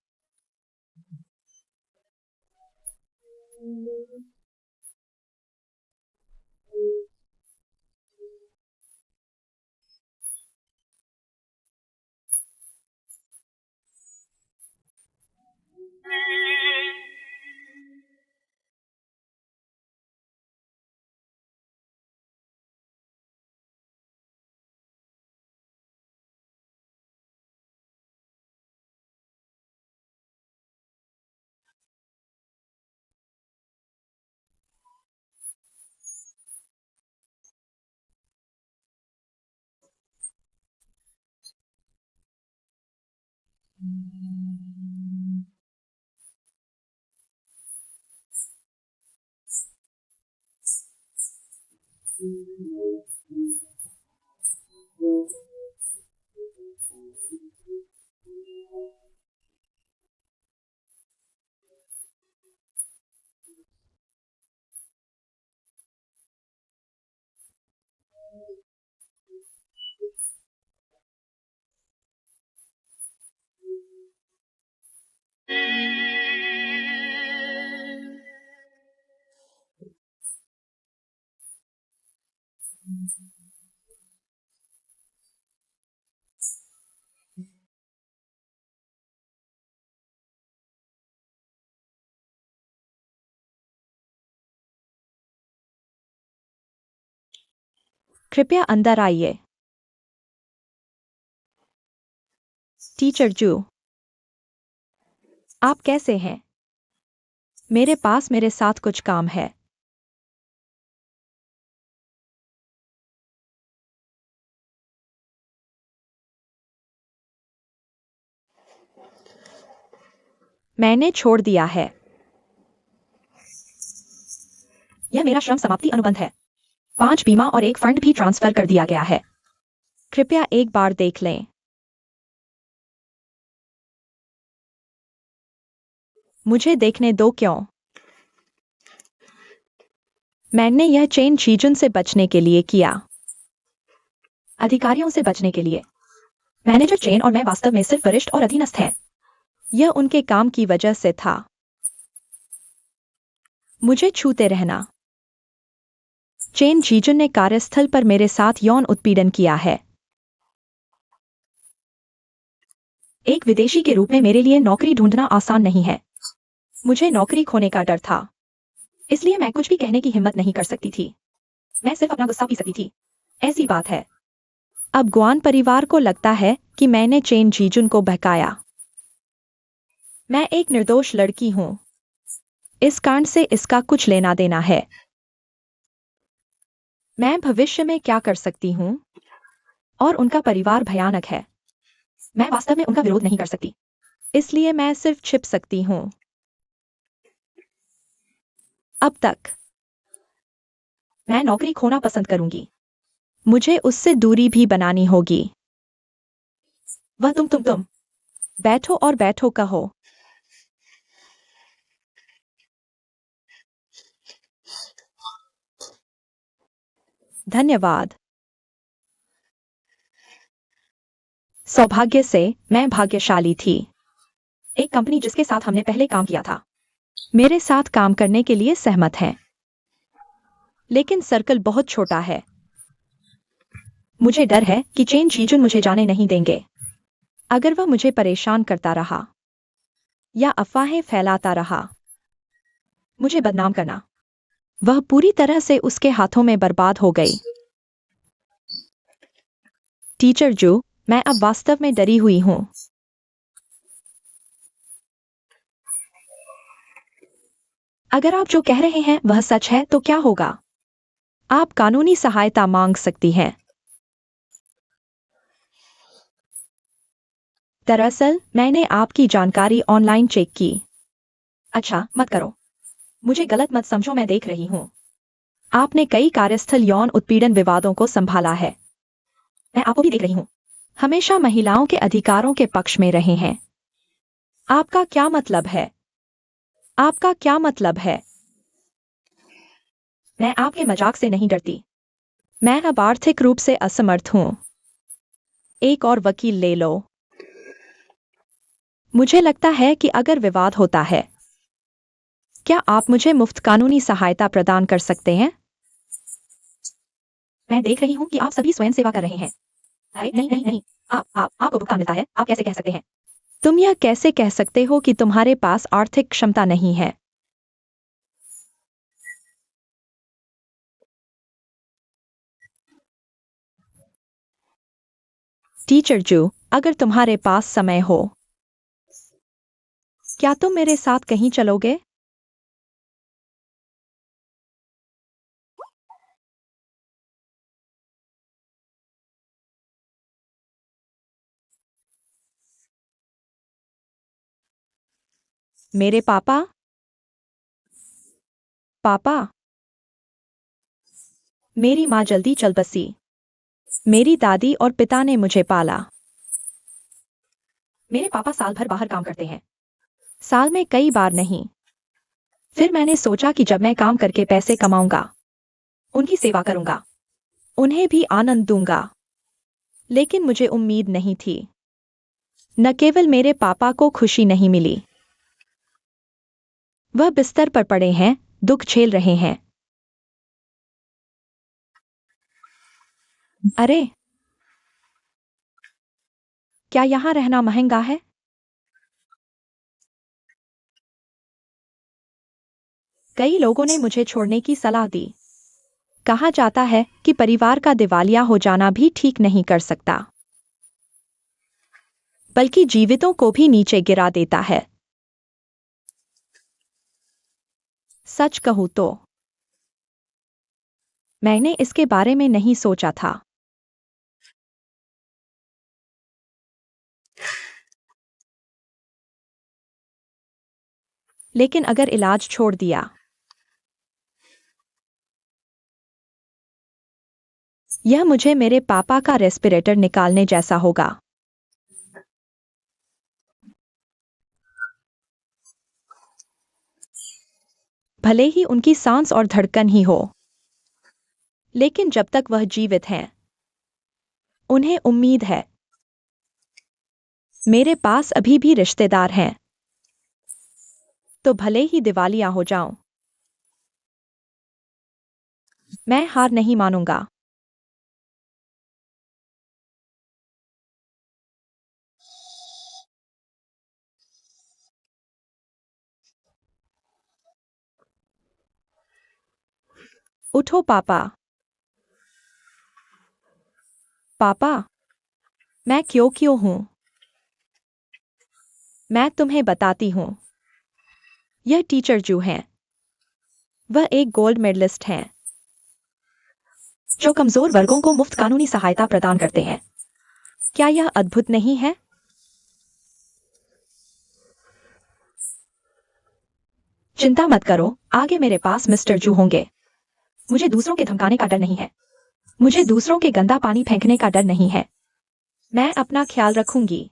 कृपया अंदर आइए। टीचर जू, आप कैसे हैं? मेरे पास मेरे साथ कुछ काम है। मैंने छोड़ दिया है। यह मेरा श्रम समाप्ति अनुबंध है। 5 बीमा और एक फंड भी ट्रांसफर कर दिया गया है। कृपया एक बार देख लें। मुझे देखने दो क्यों? मैंने यह चेन शीजुन से बचने के लिए किया। अधिकारियों से बचने के लिए। मैनेजर चेन और मैं वास्तव में सिर्फ वरिष्ठ और अधीनस्थ हैं। यह उनके काम की वजह से था। मुझे छूते रहना। चेन शीजुन ने कार्यस्थल पर मेरे साथ यौन उत्पीड़न किया है। एक विदेशी के रूप में मेरे लिए नौकरी ढूंढना आसान नहीं है। मुझे नौकरी खोने का डर था, इसलिए मैं कुछ भी कहने की हिम्मत नहीं कर सकती थी। मैं सिर्फ अपना गुस्सा पी सकती थी। ऐसी बात है। अब ग्वान परिवार को लगता है कि मैंने चेन जीजुन को बहकाया। मैं एक निर्दोष लड़की हूं। इस कांड से इसका कुछ लेना देना है। मैं भविष्य में क्या कर सकती हूं? और उनका परिवार भयानक है। मैं वास्तव में उनका विरोध नहीं कर सकती, इसलिए मैं सिर्फ छिप सकती हूं। अब तक मैं नौकरी खोना पसंद करूंगी। मुझे उससे दूरी भी बनानी होगी। वह तुम बैठो और बैठो कहो। धन्यवाद। सौभाग्य से मैं भाग्यशाली थी। एक कंपनी जिसके साथ हमने पहले काम किया था मेरे साथ काम करने के लिए सहमत है, लेकिन सर्कल बहुत छोटा है। मुझे डर है कि चेन शीजुन मुझे जाने नहीं देंगे। अगर वह मुझे परेशान करता रहा या अफवाहें फैलाता रहा, मुझे बदनाम करना, वह पूरी तरह से उसके हाथों में बर्बाद हो गई। टीचर जू, मैं अब वास्तव में डरी हुई हूं। अगर आप जो कह रहे हैं वह सच है तो क्या होगा? आप कानूनी सहायता मांग सकती हैं। दरअसल मैंने आपकी जानकारी ऑनलाइन चेक की। अच्छा, मत करो। मुझे गलत मत समझो, मैं देख रही हूं। आपने कई कार्यस्थल यौन उत्पीड़न विवादों को संभाला है। मैं आपको भी देख रही हूं। हमेशा महिलाओं के अधिकारों के पक्ष में रहे हैं। आपका क्या मतलब है? आपका क्या मतलब है? मैं आपके मजाक से नहीं डरती। मैं अब आर्थिक रूप से असमर्थ हूं। एक और वकील ले लो। मुझे लगता है कि अगर विवाद होता है, क्या आप मुझे मुफ्त कानूनी सहायता प्रदान कर सकते हैं? मैं देख रही हूं कि आप सभी स्वयं सेवा कर रहे हैं। अरे नहीं नहीं नहीं, आपको भुगतान मिलता है, आप कैसे कह सकते हैं? तुम यह कैसे कह सकते हो कि तुम्हारे पास आर्थिक क्षमता नहीं है? टीचर जू, अगर तुम्हारे पास समय हो, क्या तुम मेरे साथ कहीं चलोगे? मेरे पापा? पापा? मेरी माँ जल्दी चल बसी। मेरी दादी और पिता ने मुझे पाला। मेरे पापा साल भर बाहर काम करते हैं। साल में कई बार नहीं। फिर मैंने सोचा कि जब मैं काम करके पैसे कमाऊंगा, उनकी सेवा करूंगा, उन्हें भी आनंद दूंगा। लेकिन मुझे उम्मीद नहीं थी। न केवल मेरे पापा को खुशी नहीं मिली, वह बिस्तर पर पड़े हैं, दुख झेल रहे हैं। अरे, क्या यहां रहना महंगा है? कई लोगों ने मुझे छोड़ने की सलाह दी। कहा जाता है कि परिवार का दिवालिया हो जाना भी ठीक नहीं कर सकता, बल्कि जीवितों को भी नीचे गिरा देता है। सच कहूं तो मैंने इसके बारे में नहीं सोचा था। लेकिन अगर इलाज छोड़ दिया, यह मुझे मेरे पापा का रेस्पिरेटर निकालने जैसा होगा। भले ही उनकी सांस और धड़कन ही हो, लेकिन जब तक वह जीवित हैं, उन्हें उम्मीद है। मेरे पास अभी भी रिश्तेदार हैं, तो भले ही दिवालिया हो जाऊं, मैं हार नहीं मानूंगा। उठो पापा। पापा, मैं क्यों हूं? मैं तुम्हें बताती हूं। यह टीचर जू हैं। वह एक गोल्ड मेडलिस्ट हैं, जो कमजोर वर्गों को मुफ्त कानूनी सहायता प्रदान करते हैं। क्या यह अद्भुत नहीं है? चिंता मत करो, आगे मेरे पास मिस्टर जू होंगे। मुझे दूसरों के धमकाने का डर नहीं है। मुझे दूसरों के गंदा पानी फेंकने का डर नहीं है। मैं अपना ख्याल रखूंगी।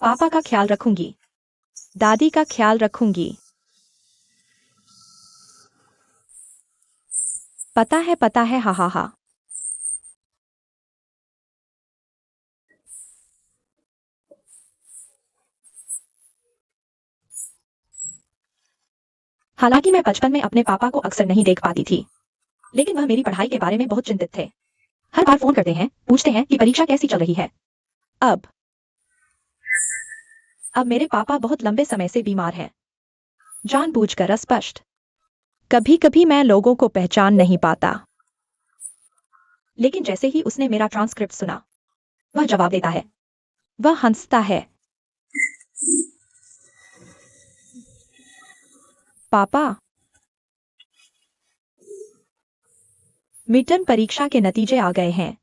पापा का ख्याल रखूंगी। दादी का ख्याल रखूंगी। पता है, हा हा हा। हालांकि मैं बचपन में अपने पापा को अक्सर नहीं देख पाती थी, लेकिन वह मेरी पढ़ाई के बारे में बहुत चिंतित थे। हर बार फोन करते हैं, पूछते हैं कि परीक्षा कैसी चल रही है। अब मेरे पापा बहुत लंबे समय से बीमार हैं, जानबूझकर अस्पष्ट। कभी कभी मैं लोगों को पहचान नहीं पाता। लेकिन जैसे ही उसने मेरा ट्रांसक्रिप्ट सुना, वह जवाब देता है। वह हंसता है। पापा, मिडटर्म परीक्षा के नतीजे आ गए हैं।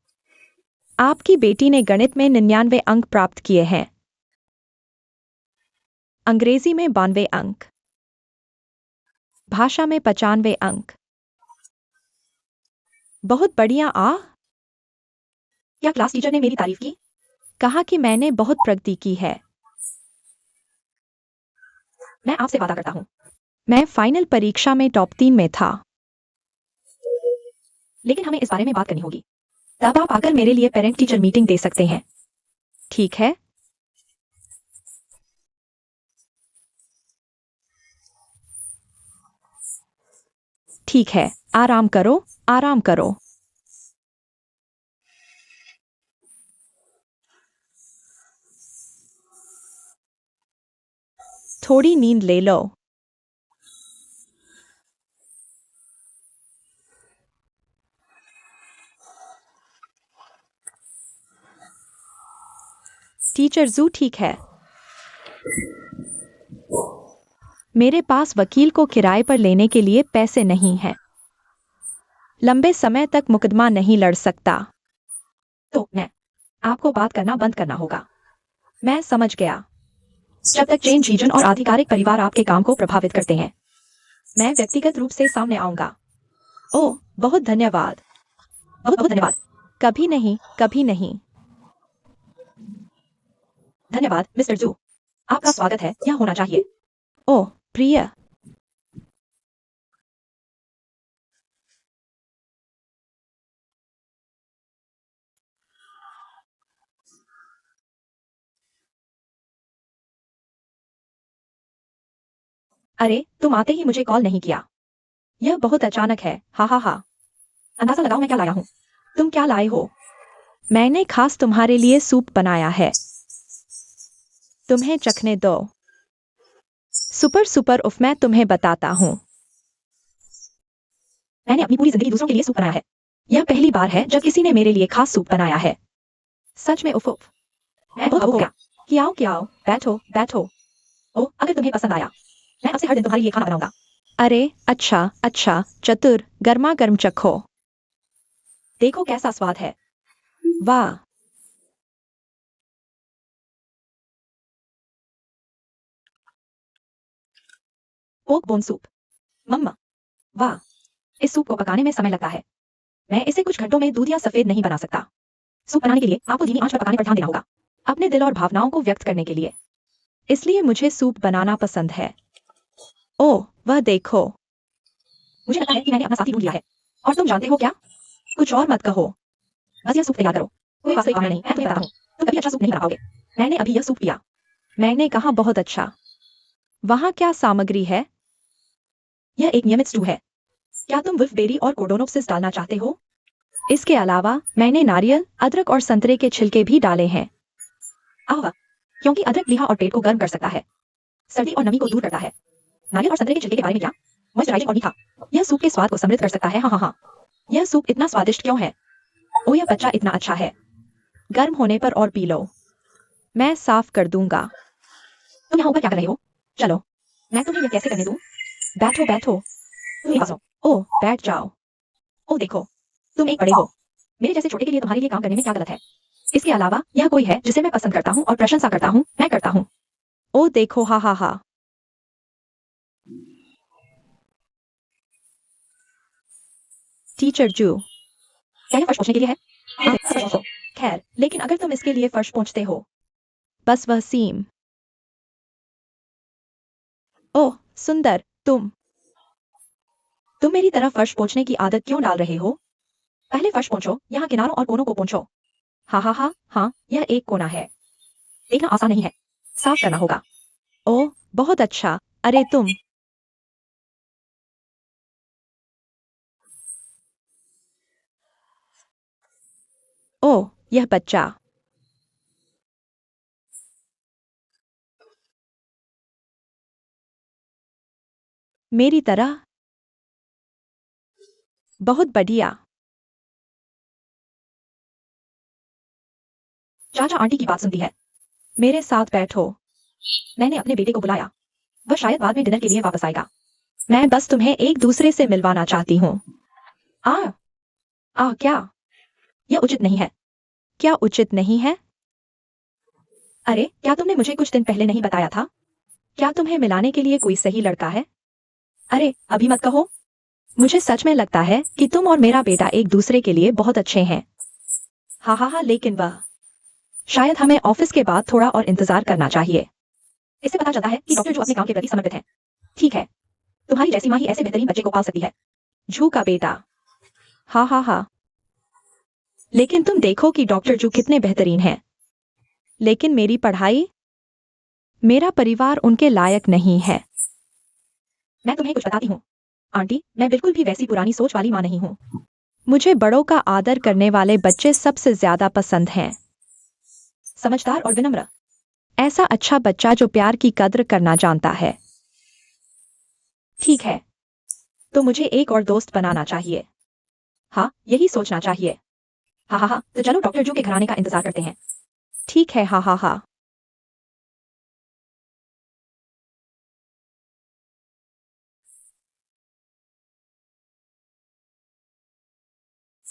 आपकी बेटी ने गणित में 99 अंक प्राप्त किए हैं, अंग्रेजी में 92 अंक, भाषा में 95 अंक। बहुत बढ़िया। या क्लास टीचर ने मेरी तारीफ की, कहा कि मैंने बहुत प्रगति की है। मैं आपसे वादा करता हूं, मैं फाइनल परीक्षा में टॉप 3 में था। लेकिन हमें इस बारे में बात करनी होगी। तब आप आकर मेरे लिए पेरेंट टीचर मीटिंग दे सकते हैं, ठीक है? ठीक है, आराम करो, आराम करो। थोड़ी नींद ले लो। टीचर जू ठीक है। मेरे पास वकील को किराए पर लेने के लिए पैसे नहीं हैं। लंबे समय तक मुकदमा नहीं लड़ सकता। तो मैं आपको बात करना बंद करना होगा। मैं समझ गया। जब तक चेन रीजन और आधिकारिक परिवार आपके काम को प्रभावित करते हैं, मैं व्यक्तिगत रूप से सामने आऊंगा। ओह, बहुत धन्यवाद। बहुत बहुत धन्यवाद। कभी नहीं, कभी नहीं। धन्यवाद मिस्टर जू, आपका स्वागत है, यह होना चाहिए। ओह प्रिय, अरे तुम आते ही मुझे कॉल नहीं किया, यह बहुत अचानक है। हा हा हा। अंदाजा लगाओ मैं क्या लाया हूँ। तुम क्या लाए हो? मैंने खास तुम्हारे लिए सूप बनाया है, तुम्हें चखने दो। सुपर सुपर उफ, मैं तुम्हें बताता हूँ। मैंने अपनी पूरी जिंदगी दूसरों के लिए सूप बनाया है, यह पहली बार है जब किसी ने मेरे लिए खास सूप बनाया है। सच में उफ उफ, मैं बहुत भावुक हो गया। कि आओ बैठो बैठो। ओह अगर तुम्हें पसंद आया, मैं अब से हर दिन तुम्हारे लिए खाना बनाऊंगा। अरे अच्छा अच्छा, चतुर, गर्मा गर्म चखो। देखो कैसा स्वाद है। वाह, पोक बोन सूप। मम्मा, वाह, इस सूप को पकाने में समय लगता है। मैं इसे कुछ घंटों में दूध या सफेद नहीं बना सकता। सूप बनाने के लिए आपको धीमी आंच पर पकाने पर ध्यान देना होगा, अपने दिल और भावनाओं को व्यक्त करने के लिए। इसलिए मुझे सूप बनाना पसंद है। ओह वह देखो, मुझे लगता है कि मैंने अपना साथी ढूंढ लिया है। और तुम जानते हो क्या? कुछ और मत कहो, बस यह सूप तैयार करो। कोई वास्तविक भावना नहीं, मैं तुम्हें बताता हूँ, तुम कभी अच्छा सूप नहीं बना पाओगे। मैंने अभी यह सूप पिया। मैंने कहा बहुत अच्छा। वहाँ क्या सामग्री है? यह एक नियमित स्टू है। क्या तुम वुल्फबेरी और कोडोनोप्सिस डालना चाहते हो? इसके अलावा मैंने नारियल, अदरक और संतरे के छिलके भी डाले हैं। आह वाह, क्योंकि अदरक लिहा और पेट को गर्म कर सकता है, सर्दी और नमी को दूर करता है। नारियल और संतरे के छिलके के बारे में क्या? मॉइस्चराइजिंग और मीठा। यह सूप के स्वाद को समृद्ध कर सकता है। हाँ हाँ हाँ। यह सूप इतना स्वादिष्ट क्यों है? ओ यह बच्चा इतना अच्छा है। गर्म होने पर और पी लो। मैं साफ कर दूंगा। तुम यहाँ ऊपर क्या कर रहे हो? चलो, मैं तुम्हें यह कैसे करने दूं? बैठो बैठो, तुम यहाँ पास हो। ओह बैठ जाओ। ओह देखो, तुम एक बड़े हो। मेरे जैसे छोटे के लिए तुम्हारे लिए काम करने में क्या गलत है? इसके अलावा यह कोई है जिसे मैं पसंद करता हूँ और प्रशंसा करता हूँ, मैं करता हूँ। ओ देखो, हा हा हा। टीचर जू, क्या यह फर्श पोंछने के लिए है? हाँ, फर्श पोंछो। खैर, लेकिन अगर तुम इसके लिए फर्श पोंछते हो, बस वह सीम। ओह सुंदर, तुम मेरी तरह फर्श पोंछने की आदत क्यों डाल रहे हो? पहले फर्श पोंछो, यहाँ किनारों और कोनों को पोंछो। हाँ हाँ हाँ हाँ, यह एक कोना है। देखना आसान नहीं है, साफ करना होगा। ओह बहुत अच्छा। अरे तुम, ओह यह बच्चा। मेरी तरह, बहुत बढ़िया। चाचा आंटी की बात सुनती है। मेरे साथ बैठो। मैंने अपने बेटे को बुलाया, वह शायद बाद में डिनर के लिए वापस आएगा। मैं बस तुम्हें एक दूसरे से मिलवाना चाहती हूँ। आ आ क्या? यह उचित नहीं है। क्या उचित नहीं है? अरे क्या तुमने मुझे कुछ दिन पहले नहीं बताया था? क्या तुम्हें मिलाने के लिए कोई सही लड़का है? अरे अभी मत कहो। मुझे सच में लगता है कि तुम और मेरा बेटा एक दूसरे के लिए बहुत अच्छे हैं। हाँ हाँ हाँ, लेकिन वह शायद हमें ऑफिस के बाद थोड़ा और इंतजार करना चाहिए। इससे पता चलता है कि डॉक्टर जो अपने काम के प्रति समर्पित है। ठीक है, तुम्हारी जैसी माँ ही ऐसे बेहतरीन बच्चे को पाल सकती है। जू का बेटा। हा हा हा। लेकिन तुम देखो कि डॉक्टर जू कितने बेहतरीन हैं। लेकिन मेरी पढ़ाई, मेरा परिवार उनके लायक नहीं है। मैं तुम्हें कुछ बताती हूँ आंटी, मैं बिल्कुल भी वैसी पुरानी सोच वाली माँ नहीं हूँ। मुझे बड़ों का आदर करने वाले बच्चे सबसे ज्यादा पसंद हैं। समझदार और विनम्र। ऐसा अच्छा बच्चा जो प्यार की कद्र करना जानता है। ठीक है, तो मुझे एक और दोस्त बनाना चाहिए। हाँ, यही सोचना चाहिए। हाँ हाँ हाँ, तो चलो डॉक्टर जू के घर आने का इंतजार करते हैं। ठीक है, हा हा हा।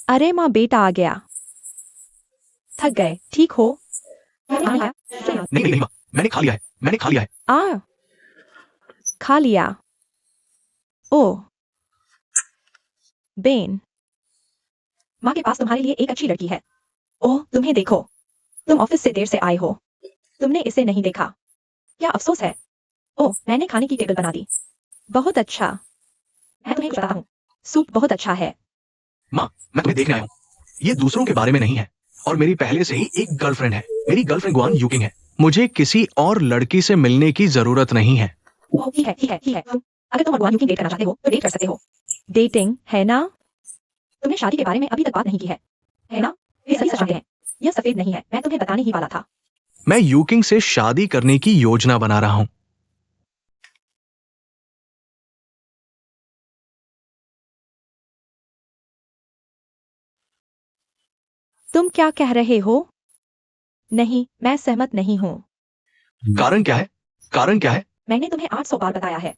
अरे माँ, बेटा आ गया। थक गए, ठीक हो? नहीं नहीं नहीं माँ, मैंने खा लिया है, मैंने खा लिया है। आ, खा लिया। ओ बेन, माँ के पास तुम्हारे लिए एक अच्छी लड़की है। ओह, तुम्हें देखो, तुम ऑफिस से देर से आए हो, तुमने इसे नहीं देखा, क्या अफसोस है। ओह, मैंने खाने की टेबल बना दी। बहुत अच्छा, मैं तुम्हें कुछ बताता हूँ, सूप बहुत अच्छा है। माँ, मैं तुम्हें देखने आया हूँ। ये दूसरों के बारे में नहीं है, और मेरी पहले से ही एक गर्लफ्रेंड है। मेरी गर्लफ्रेंड गुआन यूकिंग है। मुझे किसी और लड़की से मिलने की जरूरत नहीं है। ओह, ठीक है ठीक है ठीक है, अगर तुम और गुआन यूकिंग डेट करना चाहते हो तो डेट कर सकते हो। डेटिंग है ना? तुमने शादी के बारे में अभी तक बात नहीं की है ना? वे सही सच हैं, यह सफेद नहीं है, मैं तुम्हें बताने ही वाला था। मैं यूकिंग से शादी करने की योजना बना रहा हूँ। तुम क्या कह रहे हो? नहीं, मैं सहमत नहीं हूँ। कारण क्या है? कारण क्या है? मैंने तुम्हें 800 बार बताया है।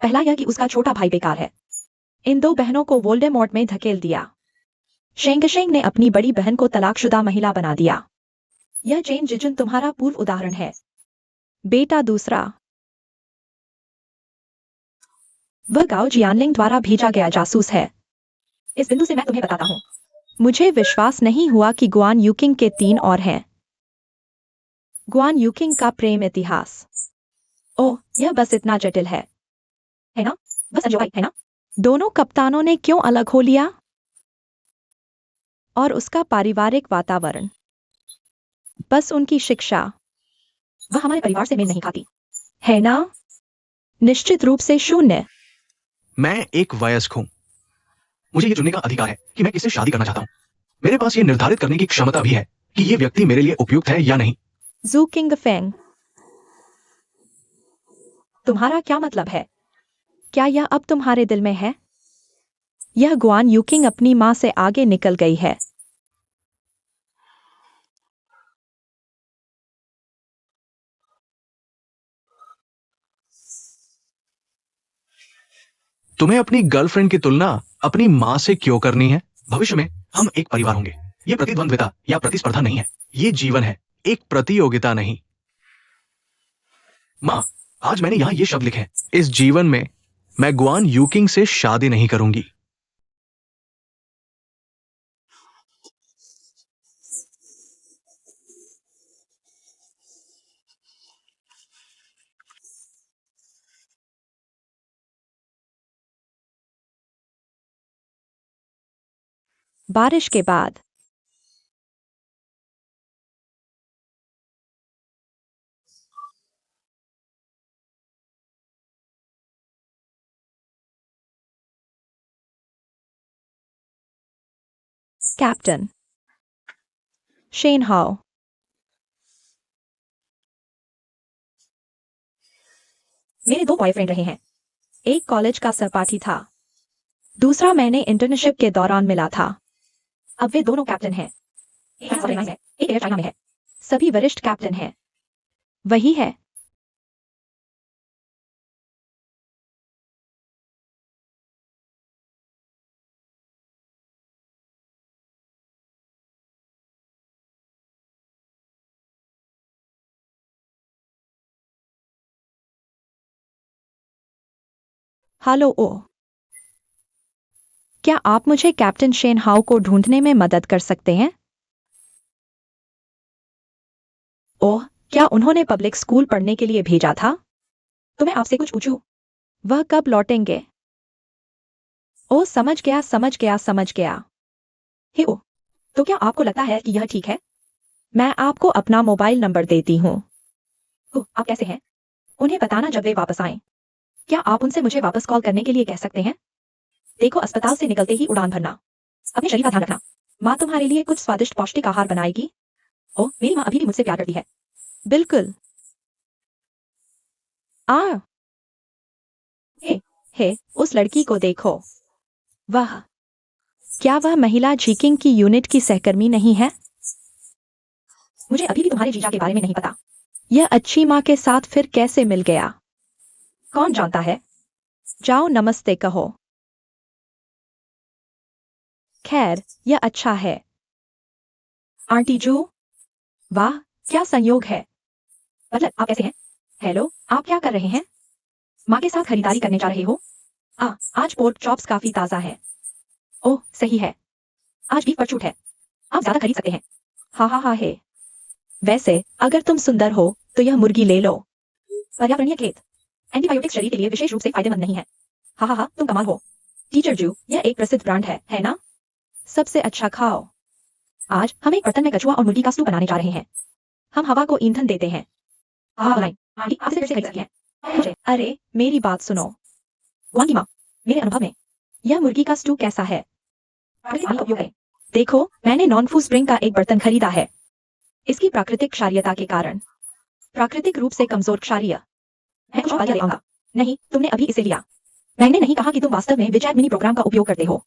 पहला यह कि उसका छोटा भाई बेकार है। इन दो बहनों को वोल्डेमॉर्ट में धकेल दिया। शेंगशेंग ने अपनी बड़ी बहन को तलाकशुदा महिला बना दिया। यह चेन जिजुन तुम्हारा पूर्व उदाहरण है। बेटा दूसरा, वह गाओ जियानलिंग द्वारा भेजा गया जासूस है। इस बिंदु से मैं तुम्हें बताता हूँ। मुझे विश्वास नहीं हुआ कि गुआन यूकिंग के 3 और हैं। गुआन यूकिंग का प्रेम इतिहास। ओह, यह बस इतना जटिल है ना? बस संजोग है ना? दोनों कप्तानों ने क्यों अलग हो लिया? और उसका पारिवारिक वातावरण, बस उनकी शिक्षा, वह हमारे परिवार से मेल नहीं खाती है ना? निश्चित रूप से शून्य। मैं एक वयस्क हूँ। मुझे ये चुनने का अधिकार है कि मैं किससे शादी करना चाहता हूँ। मेरे पास ये निर्धारित करने की क्षमता भी है कि ये व्यक्ति मेरे लिए उपयुक्त है या नहीं। जू किंग फेंग, तुम्हारा क्या मतलब है? क्या यह अब तुम्हारे दिल में है? यह गुआन यूकिंग अपनी मां से आगे निकल गई है। तुम्हें अपनी गर्लफ्रेंड की तुलना अपनी माँ से क्यों करनी है? भविष्य में हम एक परिवार होंगे। ये प्रतिद्वंद्विता या प्रतिस्पर्धा नहीं है, ये जीवन है, एक प्रतियोगिता नहीं। माँ, आज मैंने यहाँ ये शब्द लिखे हैं, इस जीवन में मैं गुआन यूकिंग से शादी नहीं करूंगी। बारिश के बाद कैप्टन शेन हाउ, मेरे 2 बॉयफ्रेंड रहे हैं। एक कॉलेज का सहपाठी था, दूसरा मैंने इंटर्नशिप के दौरान मिला था। अब वे दोनों कैप्टन हैं। एक फ्रांस में है, एक एयर चाइना में है। सभी वरिष्ठ कैप्टन हैं। वही है। हेलो ओ, क्या आप मुझे कैप्टन शेन हाउ को ढूंढने में मदद कर सकते हैं? ओह, क्या उन्होंने पब्लिक स्कूल पढ़ने के लिए भेजा था? तो मैं आपसे कुछ पूछूं? वह कब लौटेंगे? ओह, समझ गया समझ गया समझ गया। हे ओ, तो क्या आपको लगता है कि यह ठीक है? मैं आपको अपना मोबाइल नंबर देती हूँ। ओह, आप कैसे हैं? उन्हें बताना जब वे वापस आएं। क्या आप उनसे मुझे वापस कॉल करने के लिए कह सकते हैं? देखो, अस्पताल से निकलते ही उड़ान भरना। अपने शरीर का ध्यान रखना। माँ तुम्हारे लिए कुछ स्वादिष्ट पौष्टिक आहार बनाएगी। ओह, मेरी माँ अभी भी मुझसे प्यार करती है। बिल्कुल। आ हे, हे, उस लड़की को देखो। वह, क्या वह महिला जीकिंग की यूनिट की सहकर्मी नहीं है? मुझे अभी भी तुम्हारे जीजा के बारे में नहीं पता। यह अच्छी माँ के साथ फिर कैसे मिल गया? कौन जानता है? जाओ नमस्ते कहो। खैर, यह अच्छा है। आंटी जू, वाह, क्या संयोग है। मतलब, आप कैसे हैं? हेलो, आप क्या कर रहे हैं? माँ के साथ खरीदारी करने जा रहे हो? आज पोर्क चॉप्स काफी ताजा है। ओह, सही है। आज बीफ पर छूट है, आप ज्यादा खरीद सकते हैं। हा है। वैसे अगर तुम सुंदर हो तो यह मुर्गी ले लो। पर्यावरणीय खेत, एंटीबायोटिक्स शरीर के लिए विशेष रूप से फायदेमंद नहीं है। हा तुम कमाल हो। टीचर जू, यह एक प्रसिद्ध ब्रांड है ना? सबसे अच्छा खाओ। आज हम एक बर्तन में कछुआ और मुर्गी का स्टू बनाने जा रहे हैं। हम हवा को ईंधन देते हैं। आंटी, आप इसे फिर से खरीद सकती हैं। अरे मेरी बात सुनो वांगी माँ, मेरे अनुभव में यह मुर्गी का स्टू कैसा है? प्राकृतिक पानी का उपयोग करें। देखो, मैंने नॉन-फूड स्प्रिंग का एक बर्तन खरीदा है। इसकी प्राकृतिक क्षारीयता के कारण प्राकृतिक रूप से कमजोर क्षारीय। मैं कुछ और ले आऊंगा। नहीं, तुमने अभी इसे लिया। मैंने नहीं कहा कि तुम वास्तव में विचैट मिनी प्रोग्राम का उपयोग करते हो।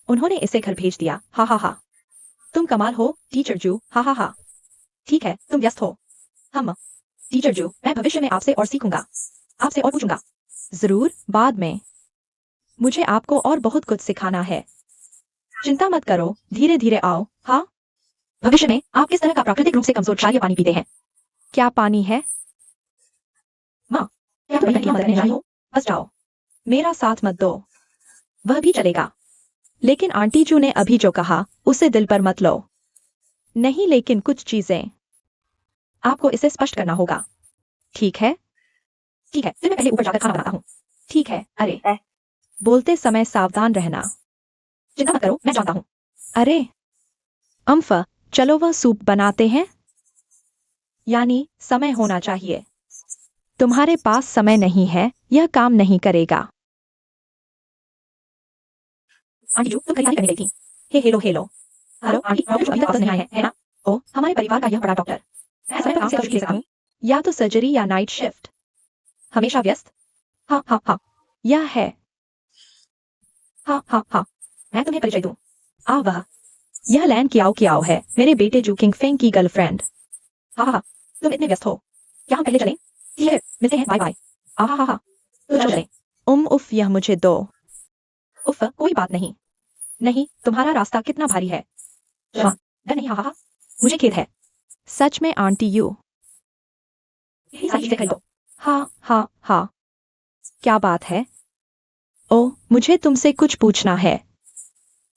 उन्होंने इसे घर भेज दिया। हा। तुम कमाल हो टीचर जू। हा। ठीक है, तुम व्यस्त हो। हम टीचर जू, मैं भविष्य में आपसे और सीखूंगा, आपसे और पूछूंगा। जरूर, बाद में। मुझे आपको और बहुत कुछ सिखाना है। चिंता मत करो, धीरे धीरे आओ। हाँ, भविष्य में आप किस तरह का प्राकृतिक रूप से कमजोर क्षारीय पानी पीते हैं? क्या पानी है? माँ, क्या तुम मदद करने वाली हो? बस जाओ, मेरा साथ मत दो। वह भी चलेगा, लेकिन आंटी जू ने अभी जो कहा उसे दिल पर मत लो। नहीं, लेकिन कुछ चीजें आपको इसे स्पष्ट करना होगा। ठीक है, फिर मैं पहले ऊपर जाकर खाना बनाता हूँ। ठीक है। अरे, बोलते समय सावधान रहना। चिंता मत करो, मैं जानता हूँ। अरे अम्फ, चलो वह सूप बनाते हैं। यानी समय होना चाहिए। तुम्हारे पास समय नहीं है, यह काम नहीं करेगा। आंटी जू, तुम खरीदारी करने गई थी। हेलो। हेलो आंटी, डॉक्टर अभी तक वापस नहीं आए हैं, है ना? ओ, हमारे परिवार का यह बड़ा डॉक्टर। मैं समय पर काम से छुट्टी ले सकता हूँ, या तो सर्जरी या नाइट शिफ्ट। हमेशा व्यस्त। हाँ, यह है। हाँ, मैं तुम्हें परिचय दूं। वाह, यह लैन कियाओ है, मेरे बेटे जू किंग फेंग की गर्लफ्रेंड। हाँ, तुम इतने व्यस्त हो, क्या हम पहले चलें? ठीक है, मिलते हैं, बाय। हाँ, तो चलो चलें। उफ, यह मुझे दो। उफ, कोई बात नहीं। नहीं, तुम्हारा रास्ता कितना भारी है। डर नहीं। हाँ, मुझे खेद है। सच में आंटी यू, यही सारी चीजें खरीदो। हाँ। क्या बात है? ओ, मुझे तुमसे कुछ पूछना है।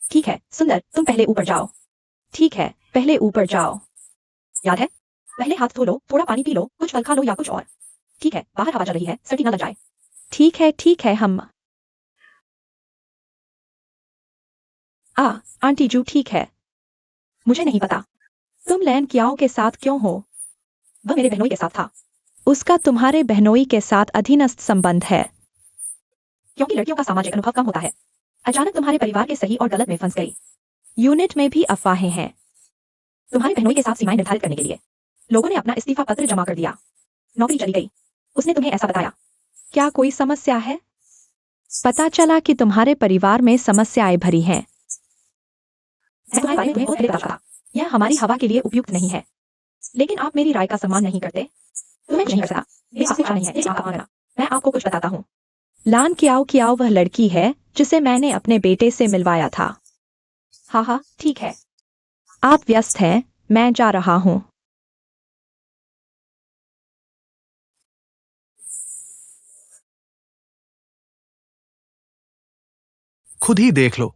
ठीक है, सुंदर, तुम पहले ऊपर जाओ। ठीक है, पहले ऊपर जाओ। याद है, पहले हाथ धो लो, थोड़ा पानी पी लो, कुछ फल खा लो या कुछ और। ठीक है, बाहर हवा चल रही है, सर्दी न लग जाए। ठीक है, हम आंटी जू, ठीक है। मुझे नहीं पता तुम लैन कियाओ के साथ क्यों हो। वह मेरे बहनोई के साथ था। उसका तुम्हारे बहनोई के साथ अधीनस्थ संबंध है, क्योंकि लड़कियों का सामाजिक अनुभव कम होता है। अचानक तुम्हारे परिवार के सही और गलत में फंस गई। यूनिट में भी अफवाहें हैं। तुम्हारे बहनोई के साथ सीमाएं निर्धारित करने के लिए लोगों ने अपना इस्तीफा पत्र जमा कर दिया। नौकरी चली गई। उसने तुम्हें ऐसा बताया। क्या कोई समस्या है? पता चला कि तुम्हारे परिवार में समस्याएं भरी हैं। मैं तुम्हारे बारे में तुम्हें बहुत पहले बता चुका था। यह हमारी हवा के लिए उपयुक्त नहीं है, लेकिन आप मेरी राय का सम्मान नहीं करते। तुम्हें कुछ नहीं कर सकता। मेरे पास कुछ नहीं है, इसलिए आप अपमान करना। मैं आपको कुछ बताता हूँ। लान कियाओ वह लड़की है जिसे मैंने अपने बेटे से मिलवाया था। हाँ, ठीक है। आप व्यस्त हैं, मैं जा रहा हूँ। खुद ही देख लो।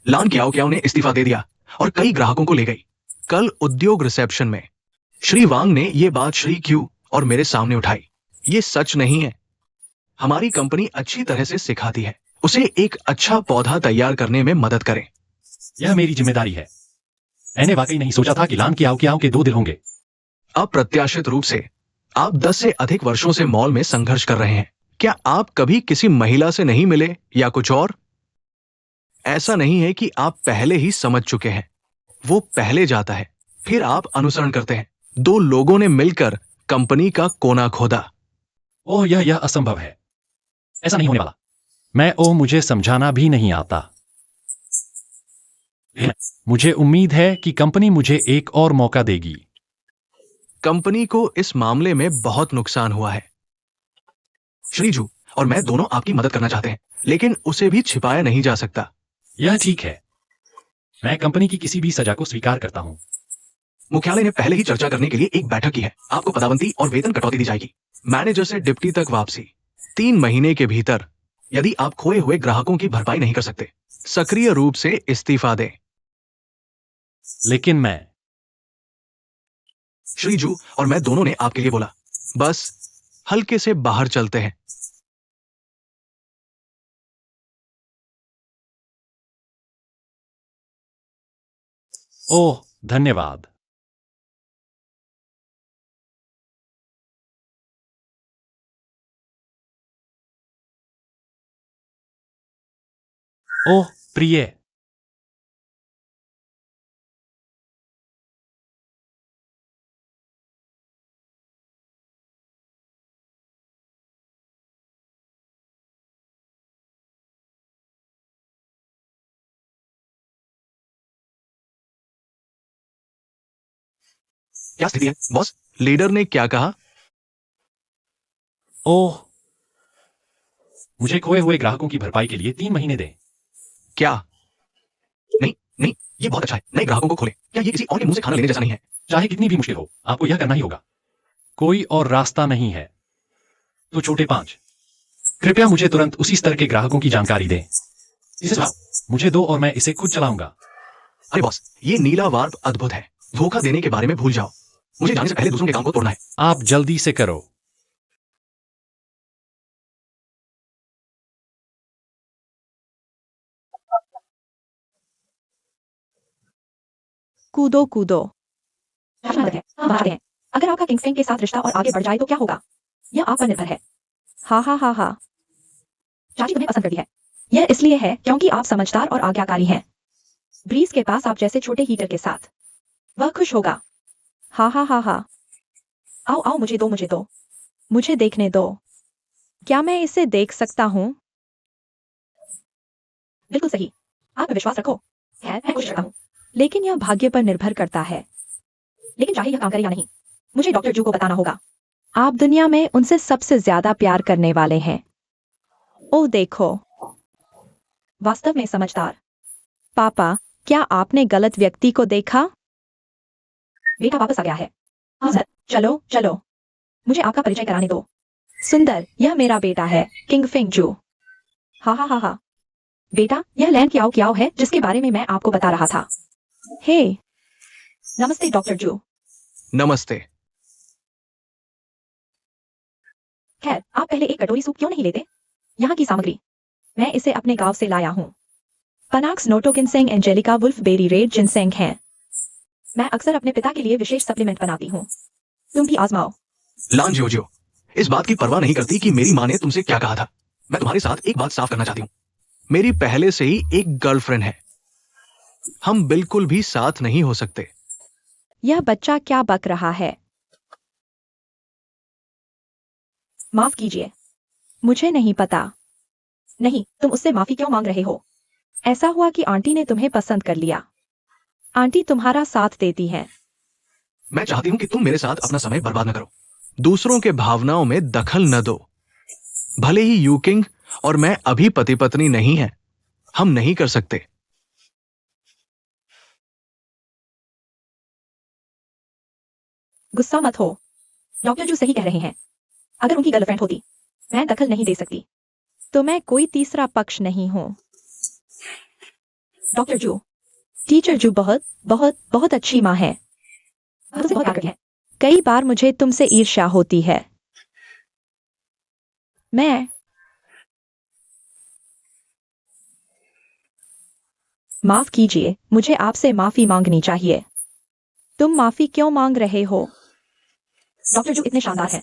लान कियाओ ने इस्तीफा दे दिया और कई ग्राहकों को ले गई। कल उद्योग रिसेप्शन में श्री वांग ने यह बात श्री क्यू और मेरे सामने उठाई। ये सच नहीं है। हमारी कंपनी अच्छी तरह से सिखाती है। उसे एक अच्छा पौधा तैयार करने में मदद करें। यह मेरी जिम्मेदारी है। मैंने वाकई नहीं सोचा था कि लान कियाओ के दो दिल होंगे। अप्रत्याशित रूप से आप 10 से अधिक वर्षों से मॉल में संघर्ष कर रहे हैं। क्या आप कभी किसी महिला से नहीं मिले या कुछ और? ऐसा नहीं है कि आप पहले ही समझ चुके हैं। वो पहले जाता है, फिर आप अनुसरण करते हैं। दो लोगों ने मिलकर कंपनी का कोना खोदा। ओह, यह असंभव है। ऐसा नहीं होने वाला। मुझे समझाना भी नहीं आता। मुझे उम्मीद है कि कंपनी मुझे एक और मौका देगी। कंपनी को इस मामले में बहुत नुकसान हुआ है। श्रीजू और मैं दोनों आपकी मदद करना चाहते हैं, लेकिन उसे भी छिपाया नहीं जा सकता। यह ठीक है। मैं कंपनी की किसी भी सजा को स्वीकार करता हूं। मुख्यालय ने पहले ही चर्चा करने के लिए एक बैठक की है। आपको पदावंती और वेतन कटौती दी जाएगी। मैनेजर से डिप्टी तक वापसी 3 महीने के भीतर। यदि आप खोए हुए ग्राहकों की भरपाई नहीं कर सकते सक्रिय रूप से इस्तीफा दें। लेकिन मैं श्रीजू और मैं दोनों ने आपके लिए बोला, बस हल्के से बाहर चलते हैं। ओह धन्यवाद। ओह प्रिय। क्या स्थिति है बॉस? लीडर ने क्या कहा? ओह, मुझे खोए हुए ग्राहकों की भरपाई के लिए 3 महीने दें। क्या? नहीं नहीं, ये बहुत अच्छा है। नए ग्राहकों को खोलें। क्या ये किसी और के मुंह से खाना लेने जैसा नहीं है? चाहे कितनी भी मुश्किल हो, आपको यह करना ही होगा। कोई और रास्ता नहीं है। तो छोटे 5, कृपया मुझे तुरंत उसी स्तर के ग्राहकों की जानकारी दें। इसे चलाओ, मुझे दो और मैं इसे खुद चलाऊंगा। अरे बॉस, ये नीला वार्प अद्भुत है। धोखा देने के बारे में भूल जाओ। मुझे जाने से पहले दूसरों के काम को तोड़ना है। आप जल्दी से करो। कूदो कूदो। शानदार है। हम बाहर हैं। अगर आपका किंगफिंग के साथ रिश्ता और आगे बढ़ जाए तो क्या होगा? यह आप पर निर्भर है। हा हा हा हा। चाची तुम्हें पसंद करती है। यह इसलिए है क्योंकि आप समझदार और आज्ञाकारी हैं। ब्रीज के पास आप जैसे छोटे हीटर के साथ। वह खुश होगा। हा हा हा हा। आओ आओ, मुझे दो, मुझे दो। मुझे देखने दो। क्या मैं इसे देख सकता हूँ? बिल्कुल सही। आप में विश्वास रखो। खैर, मैं कोशिश करता हूँ। लेकिन यह भाग्य पर निर्भर करता है। लेकिन चाहे यह काम करे या नहीं, मुझे डॉक्टर जू को बताना होगा। आप दुनिया में उनसे सबसे ज्यादा प्यार करने वाले हैं। ओ देखो, वास्तव में समझदार। पापा, क्या आपने गलत व्यक्ति को देखा? बेटा वापस आ गया है। हाँ सर, चलो चलो, मुझे आपका परिचय कराने दो। सुंदर, यह मेरा बेटा है, किंगफिंग जू। हा हा हा हा। बेटा, यह लैंड क्याओ है जिसके बारे में मैं आपको बता रहा था। हे, नमस्ते डॉक्टर जू। नमस्ते। खैर, आप पहले एक कटोरी सूप क्यों नहीं लेते? यहाँ की सामग्री मैं इसे अपने गांव से लाया हूँ। Panax notoginseng angelica wolfberry red ginseng है। मैं अक्सर अपने पिता के लिए विशेष सप्लीमेंट बनाती हूँ। तुम भी आजमाओ। लान जोजो इस बात की परवाह नहीं करती कि मेरी माँ ने तुमसे क्या कहा था। मैं तुम्हारे साथ एक बात साफ करना चाहती हूँ। मेरी पहले से ही एक गर्लफ्रेंड है। हम बिल्कुल भी साथ नहीं हो सकते। यह बच्चा क्या बक रहा है? माफ कीजिए, मुझे नहीं पता। नहीं, तुम उससे माफी क्यों मांग रहे हो? ऐसा हुआ कि आंटी ने तुम्हें पसंद कर लिया। आंटी तुम्हारा साथ देती हैं। मैं चाहती हूँ कि तुम मेरे साथ अपना समय बर्बाद न करो। दूसरों के भावनाओं में दखल न दो। भले ही यू किंग और मैं अभी पति पत्नी नहीं है, हम नहीं कर सकते। गुस्सा मत हो। डॉक्टर जो सही कह रहे हैं। अगर उनकी गर्लफ्रेंड होती, मैं दखल नहीं दे सकती। तो मैं कोई तीसरा पक्ष नहीं हूँ। डॉक्टर जू, टीचर जू बहुत बहुत बहुत अच्छी माँ है। वह तुमसे बहुत प्यार करती है। कई बार मुझे तुमसे ईर्ष्या होती है। मैं माफ कीजिए, मुझे आपसे माफी मांगनी चाहिए। तुम माफी क्यों मांग रहे हो? डॉक्टर जू इतने शानदार हैं।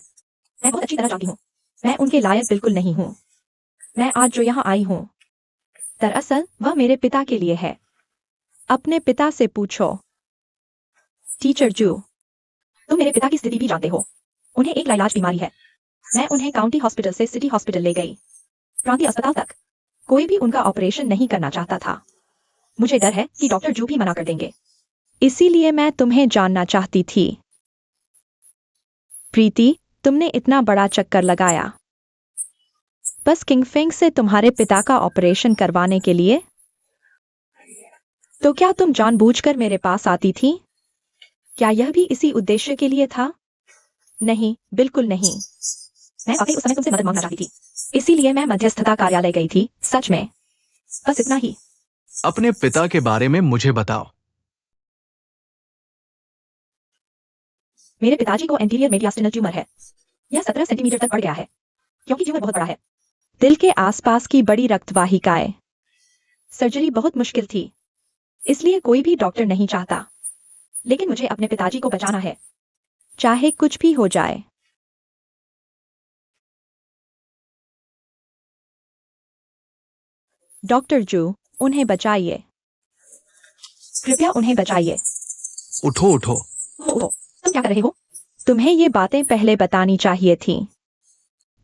मैं बहुत अच्छी तरह जानती हूँ। मैं उनके लायक बिल्कुल नहीं हूँ। मैं आज जो यहाँ आई हूँ, दरअसल वह मेरे पिता के लिए है। अपने पिता से पूछो। टीचर जू, तुम मेरे पिता की स्थिति भी जानते हो। उन्हें एक लाइलाज बीमारी है। मैं उन्हें काउंटी हॉस्पिटल से सिटी हॉस्पिटल ले गई, प्रांतीय अस्पताल तक। कोई भी उनका ऑपरेशन नहीं करना चाहता था। मुझे डर है कि डॉक्टर जू भी मना कर देंगे। इसीलिए मैं तुम्हें जानना चाहती थी। प्रीति, तुमने इतना बड़ा चक्कर लगाया बस किंगफिंग से तुम्हारे पिता का ऑपरेशन करवाने के लिए? तो क्या तुम जानबूझकर मेरे पास आती थी? क्या यह भी इसी उद्देश्य के लिए था? नहीं, बिल्कुल नहीं। मैं वाकई उस समय तुमसे मदद मांगना चाहती थी। इसीलिए मैं मध्यस्थता कार्यालय गई थी, सच में। बस इतना ही। अपने पिता के बारे में मुझे बताओ। मेरे पिताजी को एंटीरियर मीडियास्टिनल ट्यूमर है। यह 17 सेंटीमीटर तक बढ़ गया है। क्योंकि ट्यूमर बहुत बड़ा है। दिल के आसपास की बड़ी रक्तवाहिकाएं। सर्जरी बहुत मुश्किल थी। इसलिए कोई भी डॉक्टर नहीं चाहता। लेकिन मुझे अपने पिताजी को बचाना है। चाहे कुछ भी हो जाए। डॉक्टर जू, उन्हें बचाइए। कृपया उन्हें बचाइए। उठो उठो। ओह, तुम क्या कर रहे हो? तुम्हें ये बातें पहले बतानी चाहिए थी।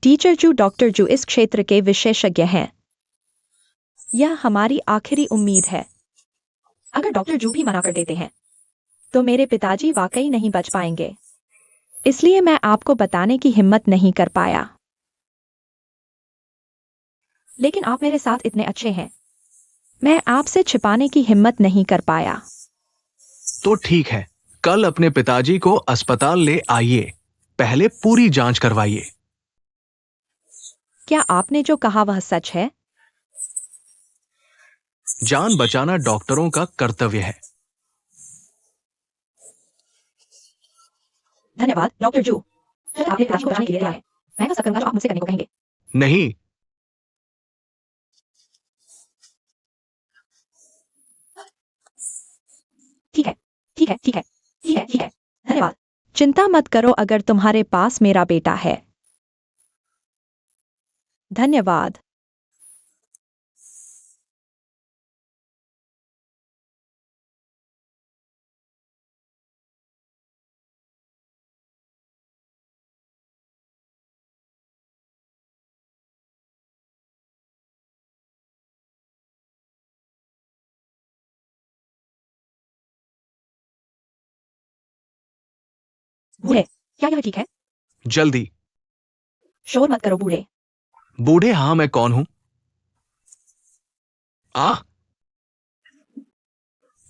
टीचर जू, डॉक्टर जू इस क्षेत्र के विशेषज्ञ हैं। यह हमारी आखिरी उम्मीद है। अगर डॉक्टर जू भी मना कर देते हैं, तो मेरे पिताजी वाकई नहीं बच पाएंगे। इसलिए मैं आपको बताने की हिम्मत नहीं कर पाया। लेकिन आप मेरे साथ इतने अच्छे हैं। मैं आपसे छिपाने की हिम्मत नहीं कर पाया। तो ठीक है, कल अपने पिताजी को अस्पताल ले आइए। पहले पूरी जांच करवाइए। क्या आपने जो कहा वह सच है? जान बचाना डॉक्टरों का कर्तव्य है। धन्यवाद डॉक्टर जू। फिर आपने पिताजी को बचाने के लिए दिया है। मैं वह सब करूंगा जो आप मुझसे करने को कहेंगे। नहीं, ठीक है, ठीक है, ठीक है, ठीक है, ठीक है। धन्यवाद। चिंता मत करो, अगर तुम्हारे पास मेरा बेटा है। धन्यवाद। बूढ़े, क्या यह ठीक है? जल्दी। शोर मत करो बूढ़े। बूढ़े, हाँ मैं कौन हूं? आ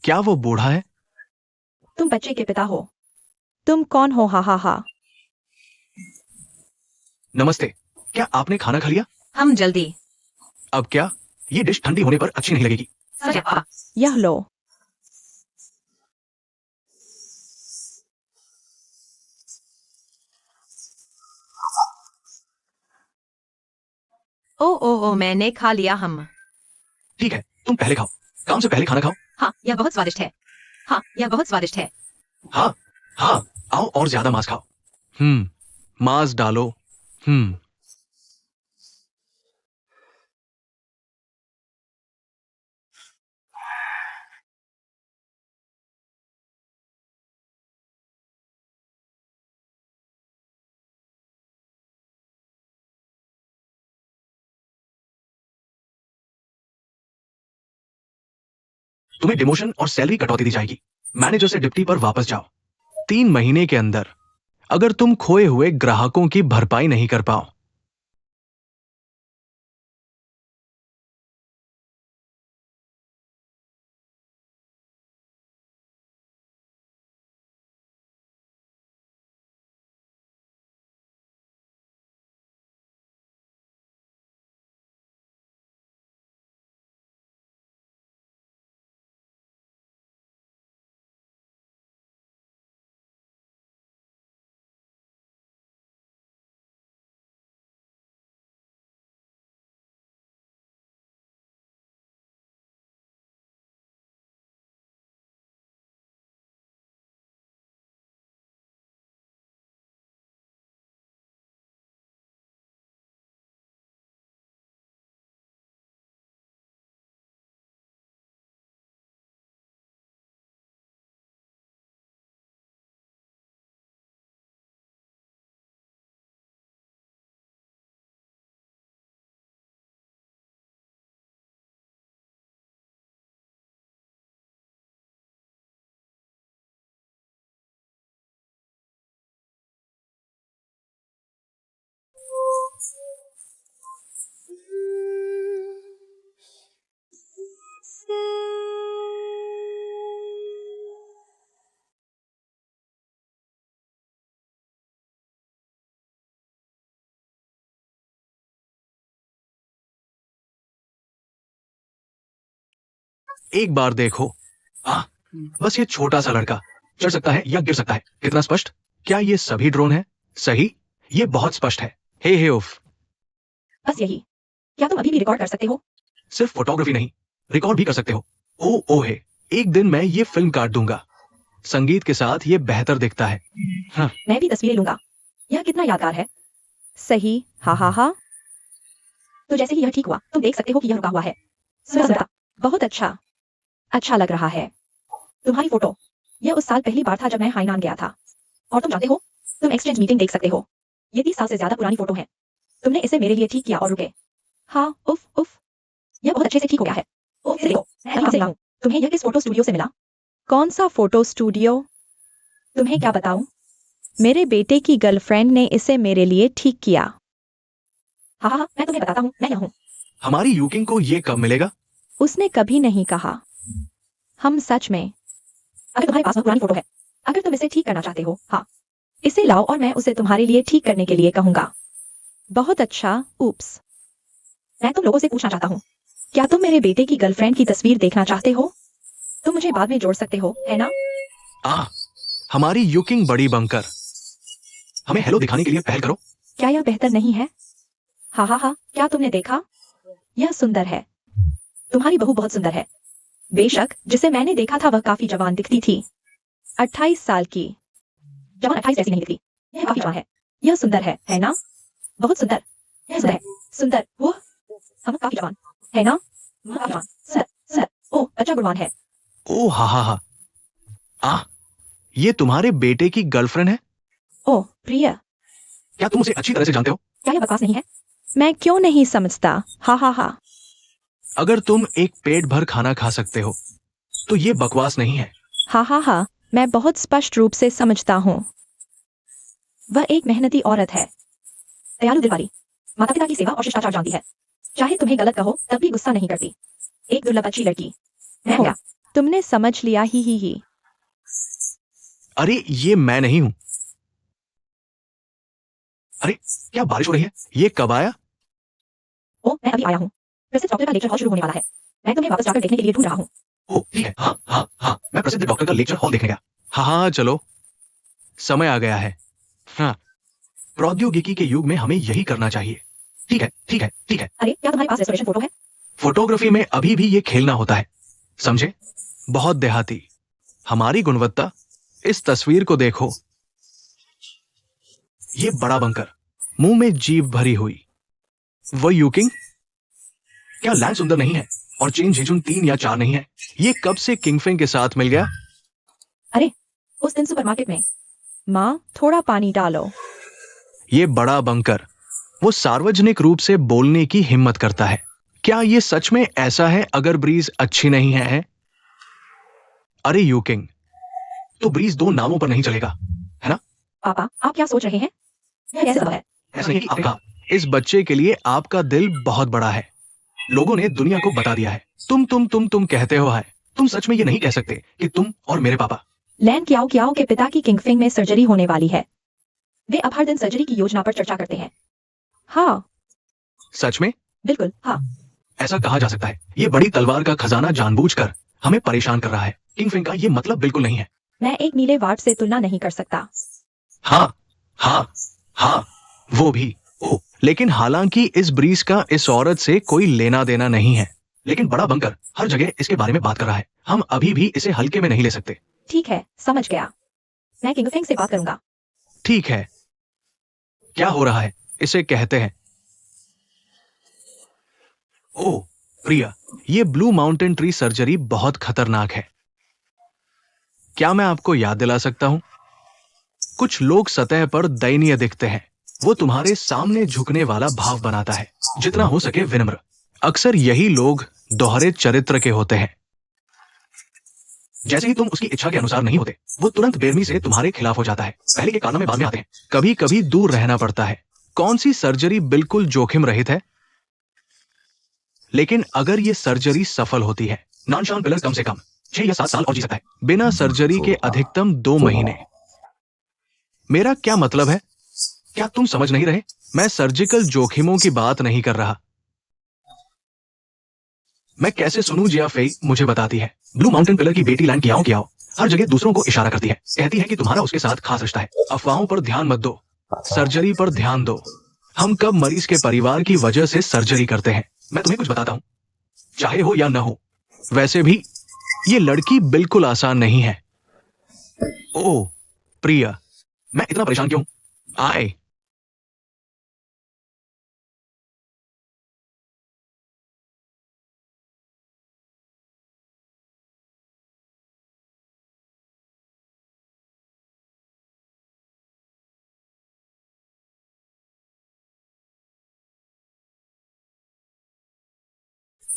क्या वो बूढ़ा है? तुम बच्चे के पिता हो। तुम कौन हो? हा हा हा। नमस्ते, क्या आपने खाना खा लिया? हम जल्दी। अब क्या? ये डिश ठंडी होने पर अच्छी नहीं लगेगी। सच है, पापा। यह लो। ओ ओ ओ, मैंने खा लिया। हम। ठीक है, तुम पहले खाओ। काम से पहले खाना खाओ। हाँ, यह बहुत स्वादिष्ट है। हाँ, यह बहुत स्वादिष्ट है। हाँ हाँ, आओ और ज्यादा मांस खाओ। मांस डालो। हम्म तुम्हें डिमोशन और सैलरी कटौती दी जाएगी। मैनेजर से डिप्टी पर वापस जाओ। 3 महीने के अंदर, अगर तुम खोए हुए ग्राहकों की भरपाई नहीं कर पाओ एक बार देखो। बस ये छोटा सा लड़का चढ़ सकता है या गिर सकता है। कितना स्पष्ट। क्या ये सभी ड्रोन है? सही, ये बहुत स्पष्ट है। हे उफ। बस यही। क्या तुम अभी भी रिकॉर्ड कर सकते हो? सिर्फ फोटोग्राफी नहीं, रिकॉर्ड भी कर सकते हो। ओ है, एक दिन मैं ये फिल्म काट दूंगा। संगीत के साथ ये बेहतर दिखता है। मैं भी तस्वीरें लूंगा। यह कितना यादगार है। सही, हा। तो जैसे ही यह ठीक हुआ, तुम देख सकते हो कि यह रुका हुआ है। सुंदर, बहुत अच्छा। अच्छा लग रहा है। तुम्हारी फोटो। यह उस साल पहली बार था जब मैं हाइनान गया था। और तुम जानते हो, तुम एक्सचेंज मीटिंग देख सकते हो। ये 30 साल से ज्यादा पुरानी फोटो है। तुमने इसे मेरे लिए ठीक किया और रुके। हाँ, उफ। यह बहुत अच्छे से ठीक हो गया है। ओह, इसे देखो, मैं यहाँ से लाऊं। तुम्हें यह किस फोटो स्टूडियो से मिला? कौन सा फोटो स्टूडियो? तुम्हें क्या बताऊं? मेरे बेटे की गर्लफ्रेंड ने इसे मेरे लिए ठीक किया। हाँ, मैं तुम्हें बताता हूँ, मैं यहाँ हूँ। हमारी यूकिंग को ये कब मिलेगा? उसने कभी नहीं कहा। हम सच में। अगर तुम्हारे पास वह पुरानी फोटो है, अगर तुम इसे ठीक करना चाहते हो, हाँ, इसे लाओ और मैं उसे तुम्हारे लिए ठीक करने के लिए कहूंगा। बहुत अच्छा। उप्स। मैं तुम लोगों से पूछना चाहता हूँ, क्या तुम मेरे बेटे की गर्लफ्रेंड की तस्वीर देखना चाहते हो? तुम मुझे बाद में जोड़ सकते हो, है ना? हमारी यूकिंग बड़ी बंकर। हमें हेलो दिखाने के लिए पहल करो। क्या यह बेहतर नहीं है? हाँ, क्या तुमने देखा? यह सुंदर है। तुम्हारी बहू बहुत सुंदर है। बेशक, जिसे मैंने देखा था वह काफी जवान दिखती थी। 28 साल की। जवान 28 जैसी नहीं दिखती। यह काफी जवान है। यह सुंदर है ना? बहुत सुंदर। यह सुंदर है। सुंदर। वो हम काफी जवान, है ना? काफी जवान। सुंदर। ओह, बच्चा गुणवान है। ओ हा। ये तुम्हारे बेटे की गर्लफ्रेंड है? ओह, प्रिय। क्या तुम उसे अच्छी तरह से जानते हो? क्या यह बकवास नहीं है? मैं क्यों नहीं समझता? हा। अगर तुम एक पेट भर खाना खा सकते हो, तो ये बकवास नहीं है। हा, मैं बहुत स्पष्ट रूप से समझता हूँ। वह एक मेहनती औरत है। दयालु दिल वाली। माता पिता की सेवा और शिष्टाचार जानती है। चाहे तुम्हें गलत कहो, तब भी गुस्सा नहीं करती। एक दुर्लभ अच्छी लड़की। मैं हूँ। तुमने समझ लिया ही। अरे ये मैं नहीं हूं। अरे क्या बारिश हो रही है? ये कब आया? ओह, मैं अभी आया हूँ। प्रसिद्ध डॉक्टर का लेक्चर हॉल शुरू होने वाला है। मैं तुम्हें वापस जाकर देखने के लिए ढूंढ रहा हूँ। ओह ठीक है। हाँ, मैं प्रसिद्ध डॉक्टर का लेक्चर हॉल देखने गया। हाँ, चलो, समय आ गया है। हाँ, प्रौद्योगिकी के युग में हमें यही करना चाहिए। ठीक है। अरे, क्या तुम्हारे पास रेस्टोरेशन फोटो है? फोटोग्राफी में अभी भी ये खेलना होता है, समझे? बहुत देहाती। हमारी गुणवत्ता। इस तस्वीर को देखो। ये बड़ा बंकर, मुंह में जीभ भरी हुई। वो यूकिंग। क्या लैंड सुंदर नहीं है? और चेन झिझुन 3 या 4 नहीं है? ये कब से किंगफिंग के साथ मिल गया? अरे, उस दिन सुपरमार्केट में। माँ, थोड़ा पानी डालो। ये बड़ा बंकर, वो सार्वजनिक रूप से बोलने की हिम्मत करता है। क्या ये सच में ऐसा है अगर ब्रीज अच्छी नहीं है? अरे यूकिंग, तो ब्रीज 2 नामों पर नहीं चलेगा, है ना? पापा, आप क्या सोच रहे हैं? यह कैसे संभव है? ऐसा नहीं कि आपका, इस बच्चे के लिए आपका दिल बहुत बड़ा है। लोगों ने दुनिया को बता दिया है। तुम कहते हो है। तुम सच में ये नहीं कह सकते कि तुम और मेरे पापा। लैन क्याओ के पिता की किंगफिंग में सर्जरी होने वाली है। वे अब हर दिन सर्जरी की योजना पर चर्चा करते हैं। हाँ। सच में? बिल्कुल, हाँ। ऐसा कहा जा सकता है। ये बड़ी तलवार का खजाना जानबूझकर हमें परेशान कर रहा है। किंगफिंग का ये मतलब बिल्कुल नहीं है। मैं एक नीले वार्ड से तुलना नहीं कर सकता। हाँ, वो भी। ओह, लेकिन हालांकि इस ब्रीज का इस औरत से कोई लेना देना नहीं है, लेकिन बड़ा बंकर हर जगह इसके बारे में बात कर रहा है। हम अभी भी इसे हल्के में नहीं ले सकते। ठीक है, समझ गया। मैं किंगफिंग से बात करूंगा। ठीक है। क्या हो रहा है? इसे कहते हैं। ओह प्रिया, ये ब्लू माउंटेन ट्री सर्जरी बहुत खतरनाक है। क्या मैं आपको याद दिला सकता हूं? कुछ लोग सतह पर दयनीय दिखते हैं। वो तुम्हारे सामने झुकने वाला भाव बनाता है, जितना हो सके विनम्र। अक्सर यही लोग दोहरे चरित्र के होते हैं। जैसे ही तुम उसकी इच्छा के अनुसार नहीं होते, वो तुरंत बेरमी से तुम्हारे खिलाफ हो जाता है। पहले के कानों में बाद में आते हैं। कभी कभी दूर रहना पड़ता है। कौन सी सर्जरी बिल्कुल जोखिम रहित है? लेकिन अगर ये सर्जरी सफल होती है, नॉन पिलर कम से कम 6 या 7 साल और जी सकता है। बिना सर्जरी के अधिकतम 2 महीने। मेरा क्या मतलब है? क्या तुम समझ नहीं रहे? मैं सर्जिकल जोखिमों की बात नहीं कर रहा। मैं कैसे सुनूं जिया फेई मुझे बताती है। ब्लू माउंटेन पिलर की बेटी लैंड कियाओ कियाओ हर जगह दूसरों को इशारा करती है, कहती है कि तुम्हारा उसके साथ खास रिश्ता है। अफवाहों पर ध्यान मत दो, सर्जरी पर ध्यान दो। हम कब मरीज के परिवार की वजह से सर्जरी करते हैं। मैं तुम्हें कुछ बताता हूँ, चाहे हो या न हो। वैसे भी ये लड़की बिल्कुल आसान नहीं है। ओह प्रिया, मैं इतना परेशान क्यों? आए।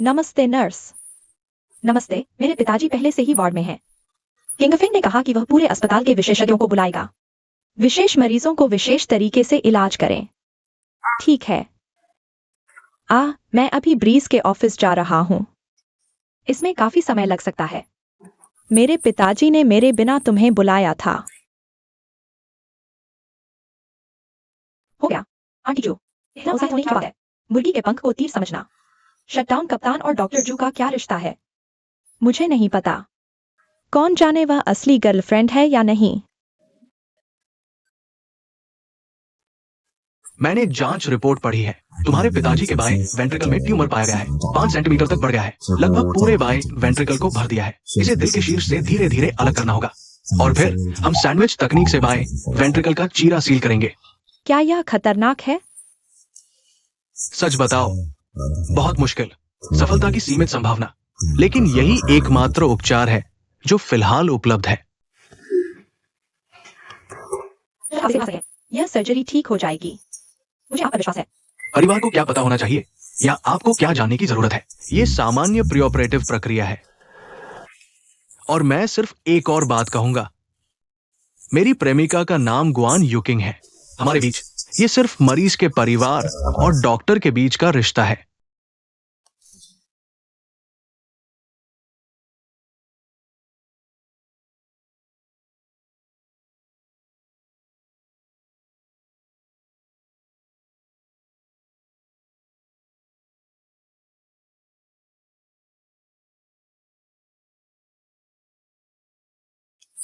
नमस्ते नर्स। नमस्ते, मेरे पिताजी पहले से ही वार्ड में हैं। किंगफिंग ने कहा कि वह पूरे अस्पताल के विशेषज्ञों को बुलाएगा। विशेष मरीजों को विशेष तरीके से इलाज करें। ठीक है। मैं अभी ब्रीज के ऑफिस जा रहा हूँ। इसमें काफी समय लग सकता है। मेरे पिताजी ने मेरे बिना तुम्हें बुलाया था। हो गया। आंटी जो, इतना उत्साहित होने की क्या बात है? मुर्गी के पंख को तीर समझना। शटडाउन कप्तान और डॉक्टर जू का क्या रिश्ता है? मुझे नहीं पता। कौन जाने वह असली गर्लफ्रेंड है या नहीं। मैंने जांच रिपोर्ट पढ़ी है। तुम्हारे पिताजी के बाएं वेंट्रिकल में ट्यूमर पाया गया है। 5 सेंटीमीटर तक बढ़ गया है। लगभग पूरे बाएं वेंट्रिकल को भर दिया है। इसे दिल के शीर्ष से धीरे धीरे अलग करना होगा और फिर हम सैंडविच तकनीक से बाएं वेंट्रिकल का चीरा सील करेंगे। क्या यह खतरनाक है? सच बताओ, बहुत मुश्किल, सफलता की सीमित संभावना, लेकिन यही एकमात्र उपचार है जो फिलहाल उपलब्ध है। यह सर्जरी ठीक हो जाएगी, मुझे आप पर विश्वास है। परिवार को क्या पता होना चाहिए या आपको क्या जानने की जरूरत है? ये सामान्य प्रीऑपरेटिव प्रक्रिया है। और मैं सिर्फ एक और बात कहूंगा, मेरी प्रेमिका का नाम गुआन यूकिंग है। हमारे बीच ये सिर्फ मरीज के परिवार और डॉक्टर के बीच का रिश्ता है।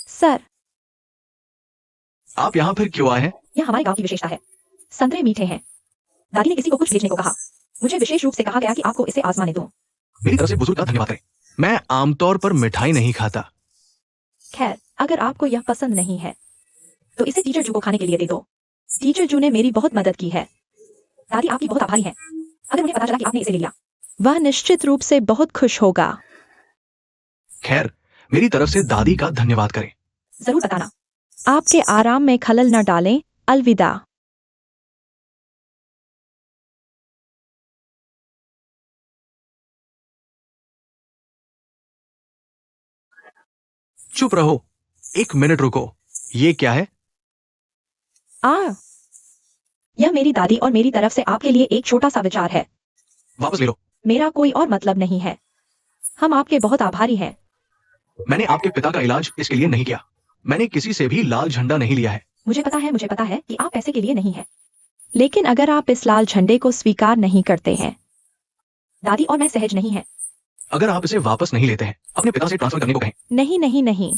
सर, आप यहाँ फिर क्यों आए हैं? यह हमारे गांव की विशेषता है। संतरे मीठे हैं। दादी ने किसी को कुछ भेजने को कहा। मुझे विशेष रूप से कहा गया कि आपको इसे आजमाने दूं। मेरी तरफ से बुजुर्ग का धन्यवाद करें। मैं आमतौर पर मिठाई नहीं खाता। खैर, अगर आपको यह पसंद नहीं है तो इसे टीचर जू को खाने के लिए दे दो। टीचर जू ने मेरी बहुत मदद की है। दादी आपकी बहुत आभारी है। अगर उन्हें पता चला कि आपने इसे ले लिया, वह निश्चित रूप से बहुत खुश होगा। खैर, मेरी तरफ से दादी का धन्यवाद करें। जरूर बताना। आपके आराम में खलल न डालें। अलविदा। चुप रहो, 1 मिनट रुको। ये क्या है? यह मेरी दादी और मेरी तरफ से आपके लिए एक छोटा सा विचार है। वापस ले लो। मेरा कोई और मतलब नहीं है। हम आपके बहुत आभारी हैं। मैंने आपके पिता का इलाज इसके लिए नहीं किया। मैंने किसी से भी लाल झंडा नहीं लिया है। मुझे पता है कि आप पैसे के लिए नहीं है। लेकिन अगर आप इस लाल झंडे को स्वीकार नहीं करते हैं, दादी और मैं सहज नहीं है। अगर आप इसे वापस नहीं लेते हैं, अपने पिता से ट्रांसफर करने को कहें। नहीं नहीं नहीं।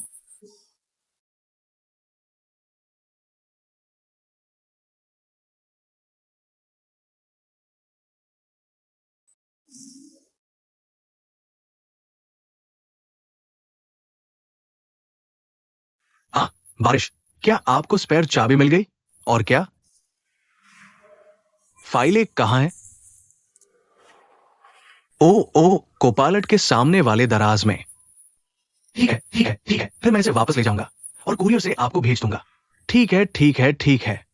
हाँ, बारिश, क्या आपको स्पेयर चाबी मिल गई? और क्या फाइलें कहाँ हैं? ओ कोपालट के सामने वाले दराज में। ठीक है ठीक है ठीक है, फिर मैं इसे वापस ले जाऊंगा और कुरियर से आपको भेज दूंगा। ठीक है ठीक है ठीक है।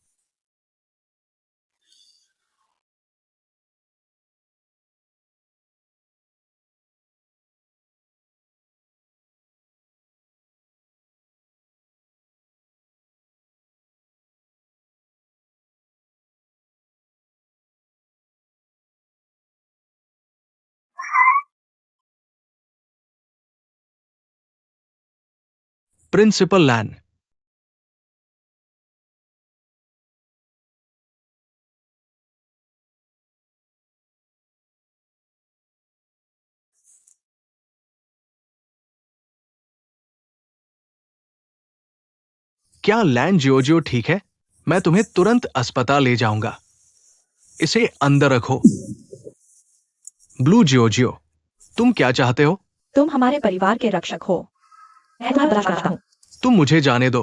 प्रिंसिपल लैन। क्या लैन जियोजियो ठीक है? मैं तुम्हें तुरंत अस्पताल ले जाऊंगा। इसे अंदर रखो। ब्लू जियोजियो, तुम क्या चाहते हो? तुम हमारे परिवार के रक्षक हो। मैं तुम्हारा भला चाहता हूँ। तुम मुझे जाने दो।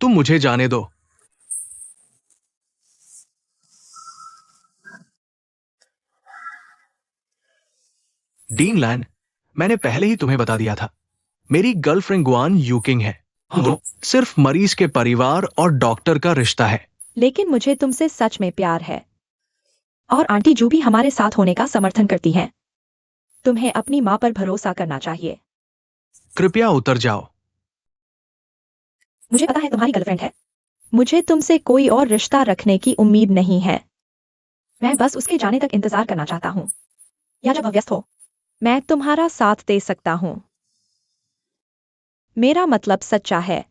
तुम मुझे जाने दो। डीन लैन, मैंने पहले ही तुम्हें बता दिया था, मेरी गर्लफ्रेंड गुआन यूकिंग है। हम दोनों सिर्फ मरीज के परिवार और डॉक्टर का रिश्ता है। लेकिन मुझे तुमसे सच में प्यार है। और आंटी जू भी हमारे साथ होने का समर्थन करती हैं। तुम्हें अपनी माँ पर भरोसा करना चाहिए। कृपया उतर जाओ। मुझे पता है तुम्हारी गर्लफ्रेंड है। मुझे तुमसे कोई और रिश्ता रखने की उम्मीद नहीं है। मैं बस उसके जाने तक इंतजार करना चाहता हूँ, या जब वह व्यस्त हो। मैं तुम्हारा साथ दे सकता हूँ। मेरा मतलब सच्चा है।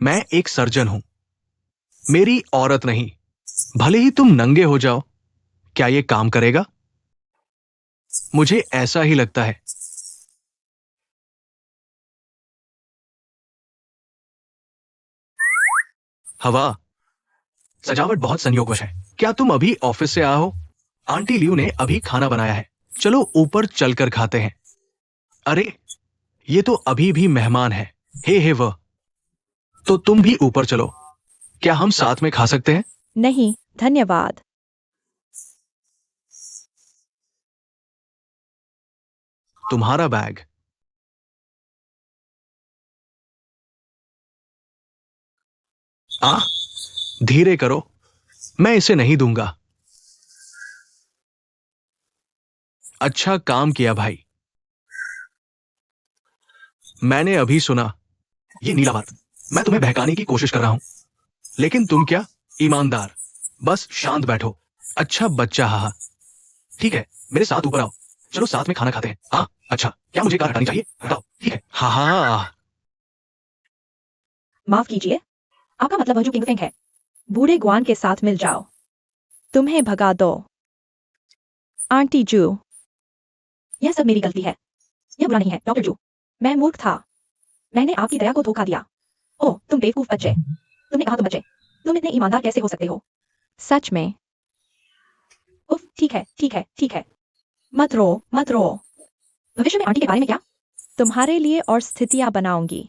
मैं एक सर्जन हूं, मेरी औरत नहीं। भले ही तुम नंगे हो जाओ, क्या ये काम करेगा? मुझे ऐसा ही लगता है। हवा, सजावट बहुत संयोगवश है। क्या तुम अभी ऑफिस से आए हो? आंटी लियू ने अभी खाना बनाया है। चलो ऊपर चलकर खाते हैं। अरे, ये तो अभी भी मेहमान है। हे वह, तो तुम भी ऊपर चलो। क्या हम साथ में खा सकते हैं? नहीं, धन्यवाद। तुम्हारा बैग। धीरे करो, मैं इसे नहीं दूंगा। अच्छा काम किया भाई। मैंने अभी सुना। ये नीला बात, मैं तुम्हें बहकाने की कोशिश कर रहा हूं, लेकिन तुम क्या ईमानदार। बस शांत बैठो। अच्छा बच्चा, हाँ। ठीक है, मेरे साथ ऊपर आओ। चलो साथ में खाना खाते हैं। हाँ, अच्छा, क्या मुझे कार हटानी चाहिए? हटाओ, ठीक है। हाँ हाँ। माफ कीजिए, आपका मतलब वह जो किंगफिंग है। बूढ़े गुआन के साथ मिल जाओ। तुम्हें भगा दो। आंटी जू, यह सब मेरी गलती है। यह बुरा नहीं है डॉक्टर जू। मैं मूर्ख था। मैंने आपकी दया को धोखा दिया। ओह, तुम बेवकूफ बच्चे। तुमने कहा तुम बच्चे। तुम इतने ईमानदार कैसे हो सकते हो? सच में। उफ, ठीक है, ठीक है, ठीक है। मत रो, मत रो। भविष्य में आंटी के बारे में क्या? तुम्हारे लिए और स्थितियां बनाऊंगी।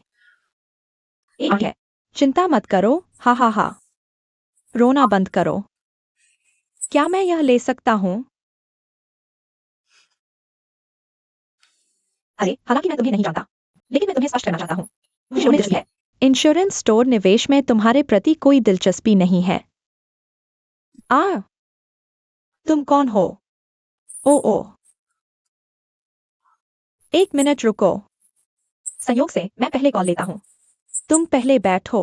एक आंटी है। चिंता मत करो। हा हा हा। रोना बंद करो। क्या मैं यह ले सकता हूँ? अरे, हालांकि मैं तुम्हें नहीं जानता, लेकिन मैं तुम्हें स्पष्ट करना चाहता हूँ। मुझे रोने दिलचस्पी है। इंश्योरेंस स्टोर निवेश में तुम्हारे प्रति कोई दिलचस्पी नहीं है। तुम कौन हो? ओ, एक मिनट रुको। संयोग से मैं पहले कॉल लेता हूँ। तुम पहले बैठो।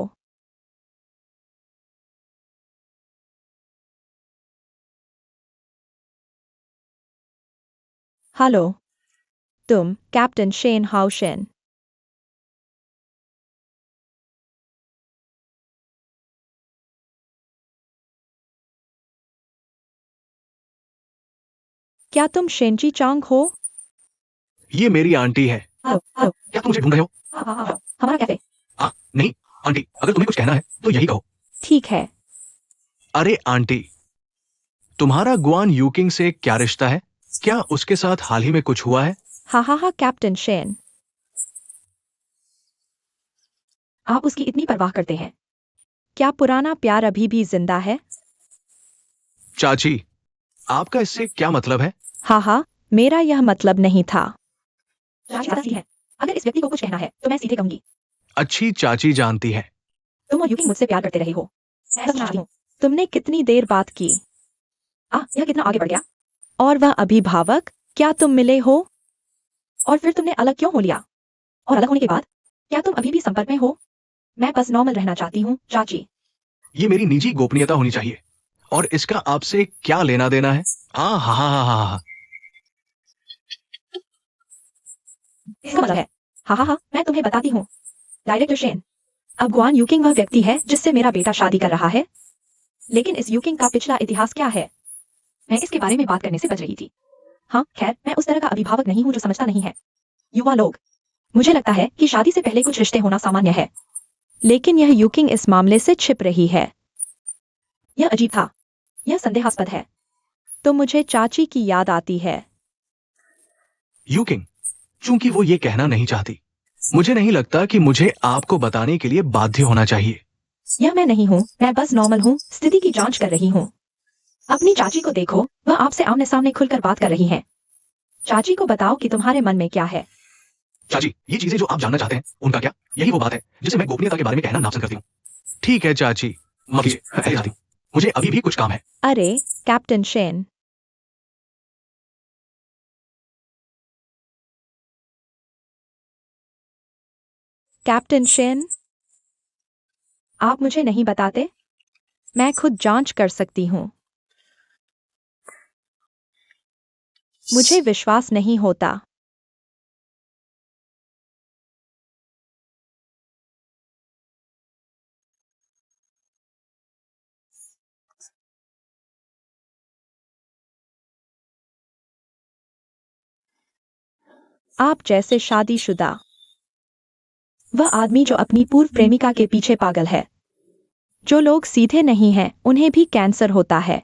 हेलो, तुम कैप्टन शेन हाउशन। क्या तुम शेनची चांग हो? ये मेरी आंटी है। हेलो, क्या तुम मुझे ढूंढ रहे हो? हमारा कैफे। नहीं आंटी, अगर तुम्हें कुछ कहना है तो यही कहो। ठीक है। अरे आंटी, तुम्हारा गुआन यूकिंग से क्या रिश्ता है? क्या उसके साथ हाल ही में कुछ हुआ है? हा कैप्टन शेन। आप उसकी इतनी परवाह करते हैं। क्या पुराना प्यार अभी भी जिंदा है? चाची, आपका इससे क्या मतलब है? हा, मेरा यह मतलब नहीं था। है। अगर इस व्यक्ति को कुछ कहना है तो मैं सीधे कहूंगी। अच्छी चाची जानती है। तुम और यूकिंग मुझसे प्यार करते रहे हो। मैं सब जानती हूँ। तुमने कितनी देर बात की? यह कितना आगे बढ़ गया? और वह अभिभावक? क्या तुम मिले हो? और फिर तुमने अलग क्यों हो लिया? और अलग होने के बाद क्या तुम अभी भी संपर्क में हो? मैं बस नॉर्मल रहना चाहती हूँ, चाची। ये मेरी निजी गोपनीयता होनी चाहिए और इसका आपसे क्या लेना देना है? हाँ हाँ हाँ हाँ हाँ हाँ। इसका मतलब है, हाँ, मैं तुम्हें बताती हूँ। डायरेक्टर शेन, अब गुआन यूकिंग वह व्यक्ति है जिससे मेरा बेटा शादी कर रहा है। लेकिन इस यूकिंग का पिछला इतिहास क्या है? मैं इसके बारे में बात करने से बच रही थी। हाँ, खैर, मैं उस तरह का अभिभावक नहीं हूँ जो समझता नहीं है। युवा लोग, मुझे लगता है कि शादी से पहले कुछ रिश्ते होना सामान्य है। लेकिन यह यूकिंग इस मामले से छिप रही है। यह अजीब था। यह संदेहास्पद है। तो मुझे चाची की याद आती है। यूकिंग, चूंकि वो ये कहना नहीं चाहती, मुझे नहीं लगता कि मुझे आपको बताने के लिए बाध्य होना चाहिए। यह मैं नहीं हूँ, मैं बस नॉर्मल हूँ, स्थिति की जांच कर रही हूँ। अपनी चाची को देखो, वह आपसे आमने सामने खुलकर बात कर रही हैं। चाची को बताओ कि तुम्हारे मन में क्या है। चाची, ये चीजें जो आप जानना चाहते हैं उनका क्या? यही वो बात है जिसे मैं गोपनीयता के बारे में कहना नापसंद करती हूँ। ठीक है चाची, माफ कीजिए, मैं पहले जाती हूँ। मुझे अभी भी कुछ काम है। अरे, कैप्टन शेन। कैप्टन शेन, आप मुझे नहीं बताते? मैं खुद जांच कर सकती हूँ। मुझे विश्वास नहीं होता। आप जैसे शादीशुदा, वह आदमी जो अपनी पूर्व प्रेमिका के पीछे पागल है। जो लोग सीधे नहीं हैं, उन्हें भी कैंसर होता है।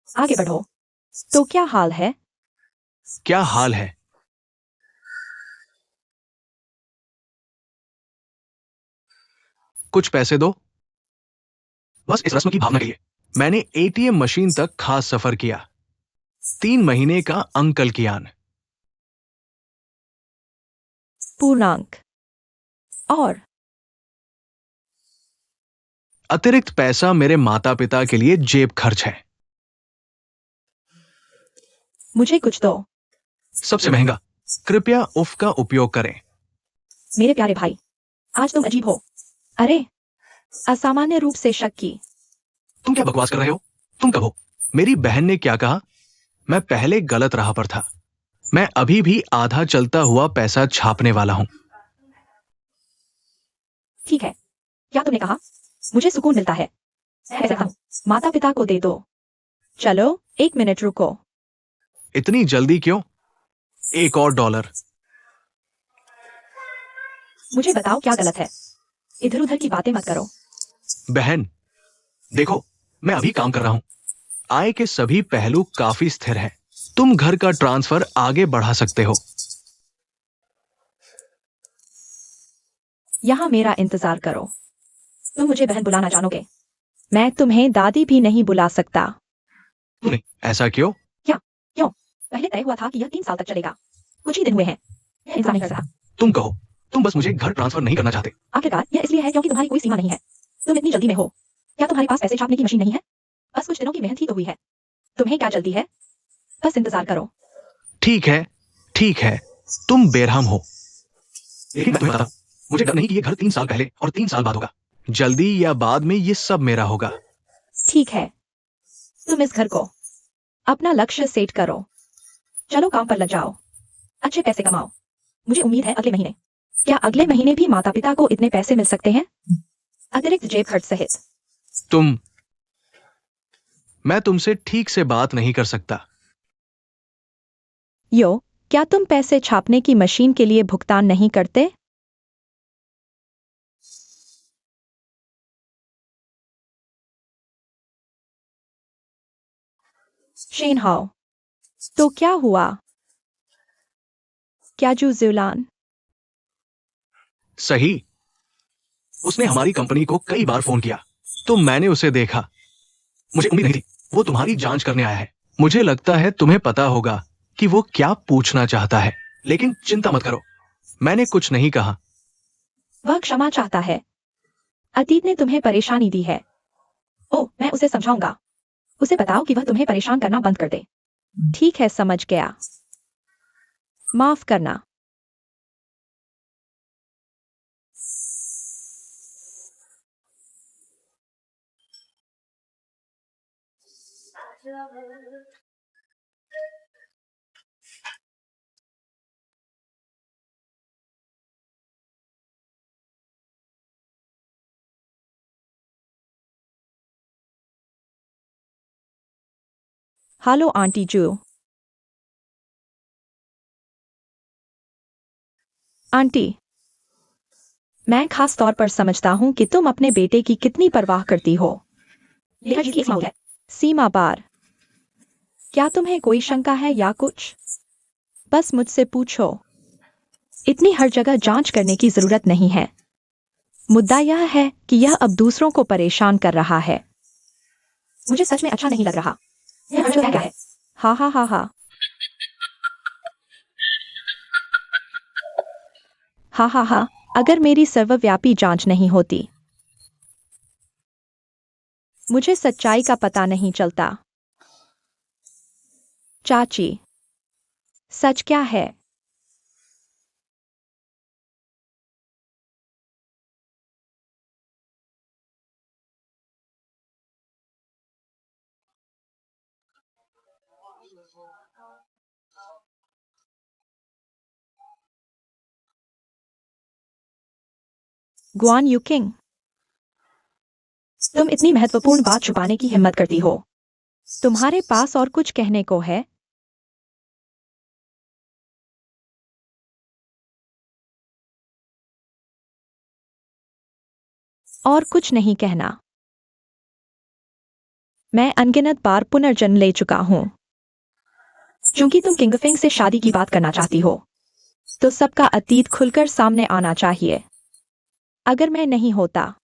आगे बढ़ो। तो क्या हाल है? क्या हाल है? कुछ पैसे दो, बस इस रस्म की भावना के लिए। मैंने एटीएम मशीन तक खास सफर किया। 3 महीने का अंकल कियान। पूर्णांक और अतिरिक्त पैसा मेरे माता पिता के लिए जेब खर्च है। मुझे कुछ दो। सबसे महंगा। कृपया उफ का उपयोग करें। मेरे प्यारे भाई, आज तुम अजीब हो। अरे, असामान्य रूप से शक की। तुम क्या बकवास कर रहे हो? तुम कब हो? मेरी बहन ने क्या कहा? मैं पहले गलत राह पर था। मैं अभी भी आधा चलता हुआ पैसा छापने वाला हूं। ठीक है, क्या तुमने कहा? मुझे सुकून मिलता है। मैं ऐसा हूं। माता पिता को दे दो। चलो, 1 मिनट रुको। इतनी जल्दी क्यों? एक और डॉलर। मुझे बताओ क्या गलत है। इधर उधर की बातें मत करो। बहन, देखो, मैं अभी काम कर रहा हूं। आय के सभी पहलू काफी स्थिर हैं। तुम घर का ट्रांसफर आगे बढ़ा सकते हो। यहाँ मेरा इंतजार करो। तुम मुझे बहन बुलाना जानोगे? मैं तुम्हें दादी भी नहीं बुला सकता। नहीं, ऐसा क्यों? क्यों? पहले तय हुआ था कि यह 3 साल तक चलेगा। कुछ ही दिन हुए हैं। यह इंसान नहीं कर सकता। तुम कहो। तुम बस मुझे घर ट्रांसफर नहीं करना चाहते। आखिरकार यह इसलिए है क्योंकि तुम्हारी कोई सीमा नहीं है। तुम इतनी जल्दी में हो। क्या तुम्हारे पास पैसे छापने की मशीन नहीं है? बस कुछ दिनों की मेहनत ही तो हुई है। तुम्हें क्या जल्दी है? बस इंतजार करो। ठीक है, ठीक है, तुम बेरहम हो। लेकिन मैं तुम्हें बताता हूं, मुझे डर नहीं कि ये घर 3 साल पहले और 3 साल बाद होगा। जल्दी या बाद में ये सब मेरा होगा। ठीक है, तुम इस घर को अपना लक्ष्य सेट करो। चलो काम पर लग जाओ। अच्छे पैसे कमाओ। मुझे उम्मीद है अगले महीने। क्या अगले महीने भी माता पिता को इतने पैसे मिल सकते हैं? अतिरिक्त जेब खर्च सहित। मैं तुमसे ठीक से बात नहीं कर सकता। क्या तुम पैसे छापने की मशीन के लिए भुगतान नहीं करते? शेन हाओ, तो क्या हुआ? क्या जू जुलान? सही। उसने हमारी कंपनी को कई बार फोन किया, तो मैंने उसे देखा। मुझे उम्मीद नहीं थी। वो तुम्हारी जांच करने आया है। मुझे लगता है तुम्हें पता होगा कि वो क्या पूछना चाहता है, लेकिन चिंता मत करो, मैंने कुछ नहीं कहा। वह क्षमा चाहता है। अतीत ने तुम्हें परेशानी दी है। ओह, मैं उसे समझाऊंगा। उसे बताओ कि वह तुम्हें परेशान करना बंद कर दे। ठीक है, समझ गया। माफ करना। हेलो आंटी जू। आंटी, मैं खास तौर पर समझता हूं कि तुम अपने बेटे की कितनी परवाह करती हो। यह जी की सीमा है। सीमा पार। क्या तुम्हें कोई शंका है या कुछ? बस मुझसे पूछो। इतनी हर जगह जांच करने की जरूरत नहीं है। मुद्दा यह है कि यह अब दूसरों को परेशान कर रहा है। मुझे सच में अच्छा नहीं लग रहा। यह हर जगह क्या है? हा हा हा हा। हा हा हा। अगर मेरी सर्वव्यापी जांच नहीं होती, मुझे सच्चाई का पता नहीं चलता। चाची, सच क्या है? गुआन यूकिंग, तुम इतनी महत्वपूर्ण बात छुपाने की हिम्मत करती हो। तुम्हारे पास और कुछ कहने को है? और कुछ नहीं कहना। मैं अनगिनत बार पुनर्जन्म ले चुका हूं। चूंकि तुम किंगफिंग से शादी की बात करना चाहती हो, तो सबका अतीत खुलकर सामने आना चाहिए। अगर मैं नहीं होता,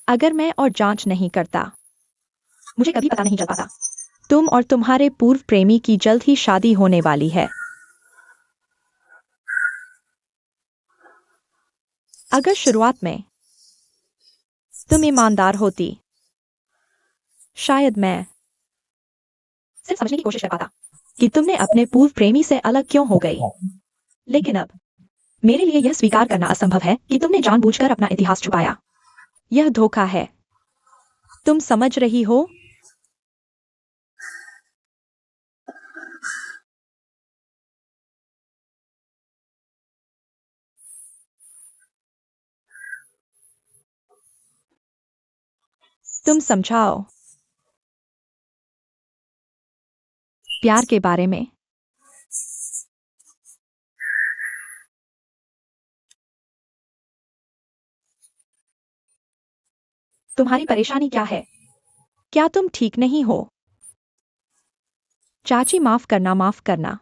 अगर मैं और जांच नहीं करता, मुझे कभी पता नहीं चल पाता। तुम और तुम्हारे पूर्व प्रेमी की जल्द ही शादी होने वाली है। अगर शुरुआत में तुम ईमानदार होती, शायद मैं सिर्फ समझने की कोशिश कर पाता कि तुमने अपने पूर्व प्रेमी से अलग क्यों हो गई। लेकिन अब मेरे लिए यह स्वीकार करना असंभव है कि तुमने जानबूझकर अपना इतिहास छुपाया। यह धोखा है। तुम समझ रही हो? तुम समझाओ। प्यार के बारे में। तुम्हारी परेशानी क्या है? क्या तुम ठीक नहीं हो? चाची, माफ करना, माफ करना।